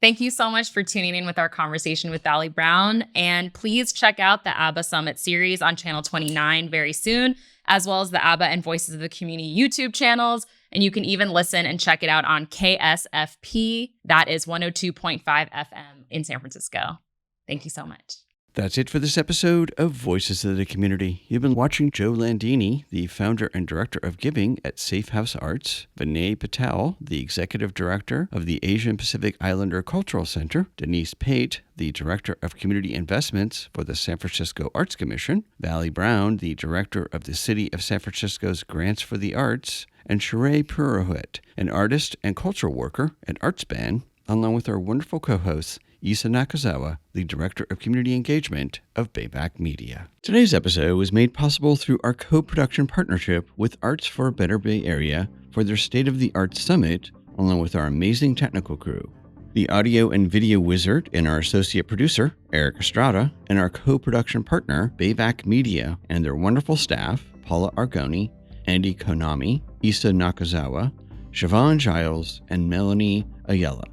Thank you so much for tuning in with our conversation with Vallie Brown. And please check out the ABBA Summit series on Channel 29 very soon, as well as the ABBA and Voices of the Community YouTube channels. And you can even listen and check it out on KSFP. That is 102.5 FM in San Francisco. Thank you so much. That's it for this episode of Voices of the Community. You've been watching Joe Landini, the founder and director of Giving at Safe House Arts, Vinay Patel, the executive director of the Asian Pacific Islander Cultural Center, Denise Pate, the director of community investments for the San Francisco Arts Commission, Vallie Brown, the director of the City of San Francisco's Grants for the Arts, and Shrey Purohit, an artist and cultural worker at ArtsBand, along with our wonderful co-hosts, Isa Nakazawa, the Director of Community Engagement of BAVC Media. Today's episode was made possible through our co-production partnership with Arts for a Better Bay Area for their State of the Arts Summit, along with our amazing technical crew. The audio and video wizard and our associate producer, Eric Estrada, and our co-production partner, BAVC Media, and their wonderful staff, Paula Argoni, Andy Konami, Isa Nakazawa, Siobhan Giles, and Melanie Ayala.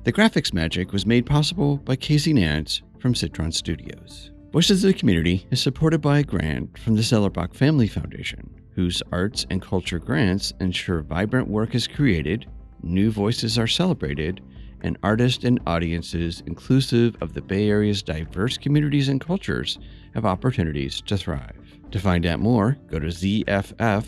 The graphics magic was made possible by Casey Nance from Citron Studios. Voices of the Community is supported by a grant from the Zellerbach Family Foundation, whose arts and culture grants ensure vibrant work is created, new voices are celebrated, and artists and audiences inclusive of the Bay Area's diverse communities and cultures have opportunities to thrive. To find out more, go to zff.org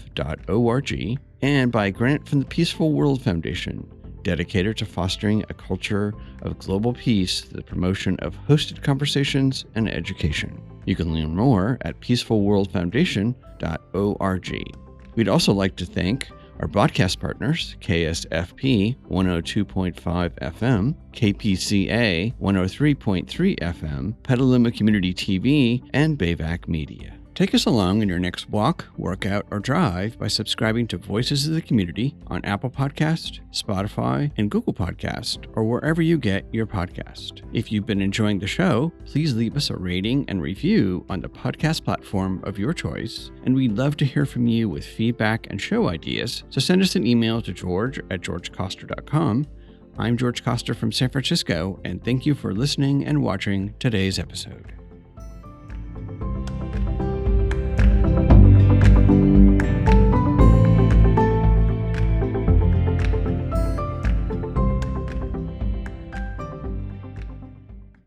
and buy a grant from the Peaceful World Foundation, dedicated to fostering a culture of global peace through the promotion of hosted conversations and education. You can learn more at peacefulworldfoundation.org. We'd also like to thank our broadcast partners, KSFP 102.5 FM, KPCA 103.3 FM, Petaluma Community TV, and BAVC Media. Take us along in your next walk, workout, or drive by subscribing to Voices of the Community on Apple Podcast, Spotify, and Google Podcast, or wherever you get your podcast. If you've been enjoying the show, please leave us a rating and review on the podcast platform of your choice, and we'd love to hear from you with feedback and show ideas, so send us an email to george@georgecoster.com. I'm George Coster from San Francisco, and thank you for listening and watching today's episode.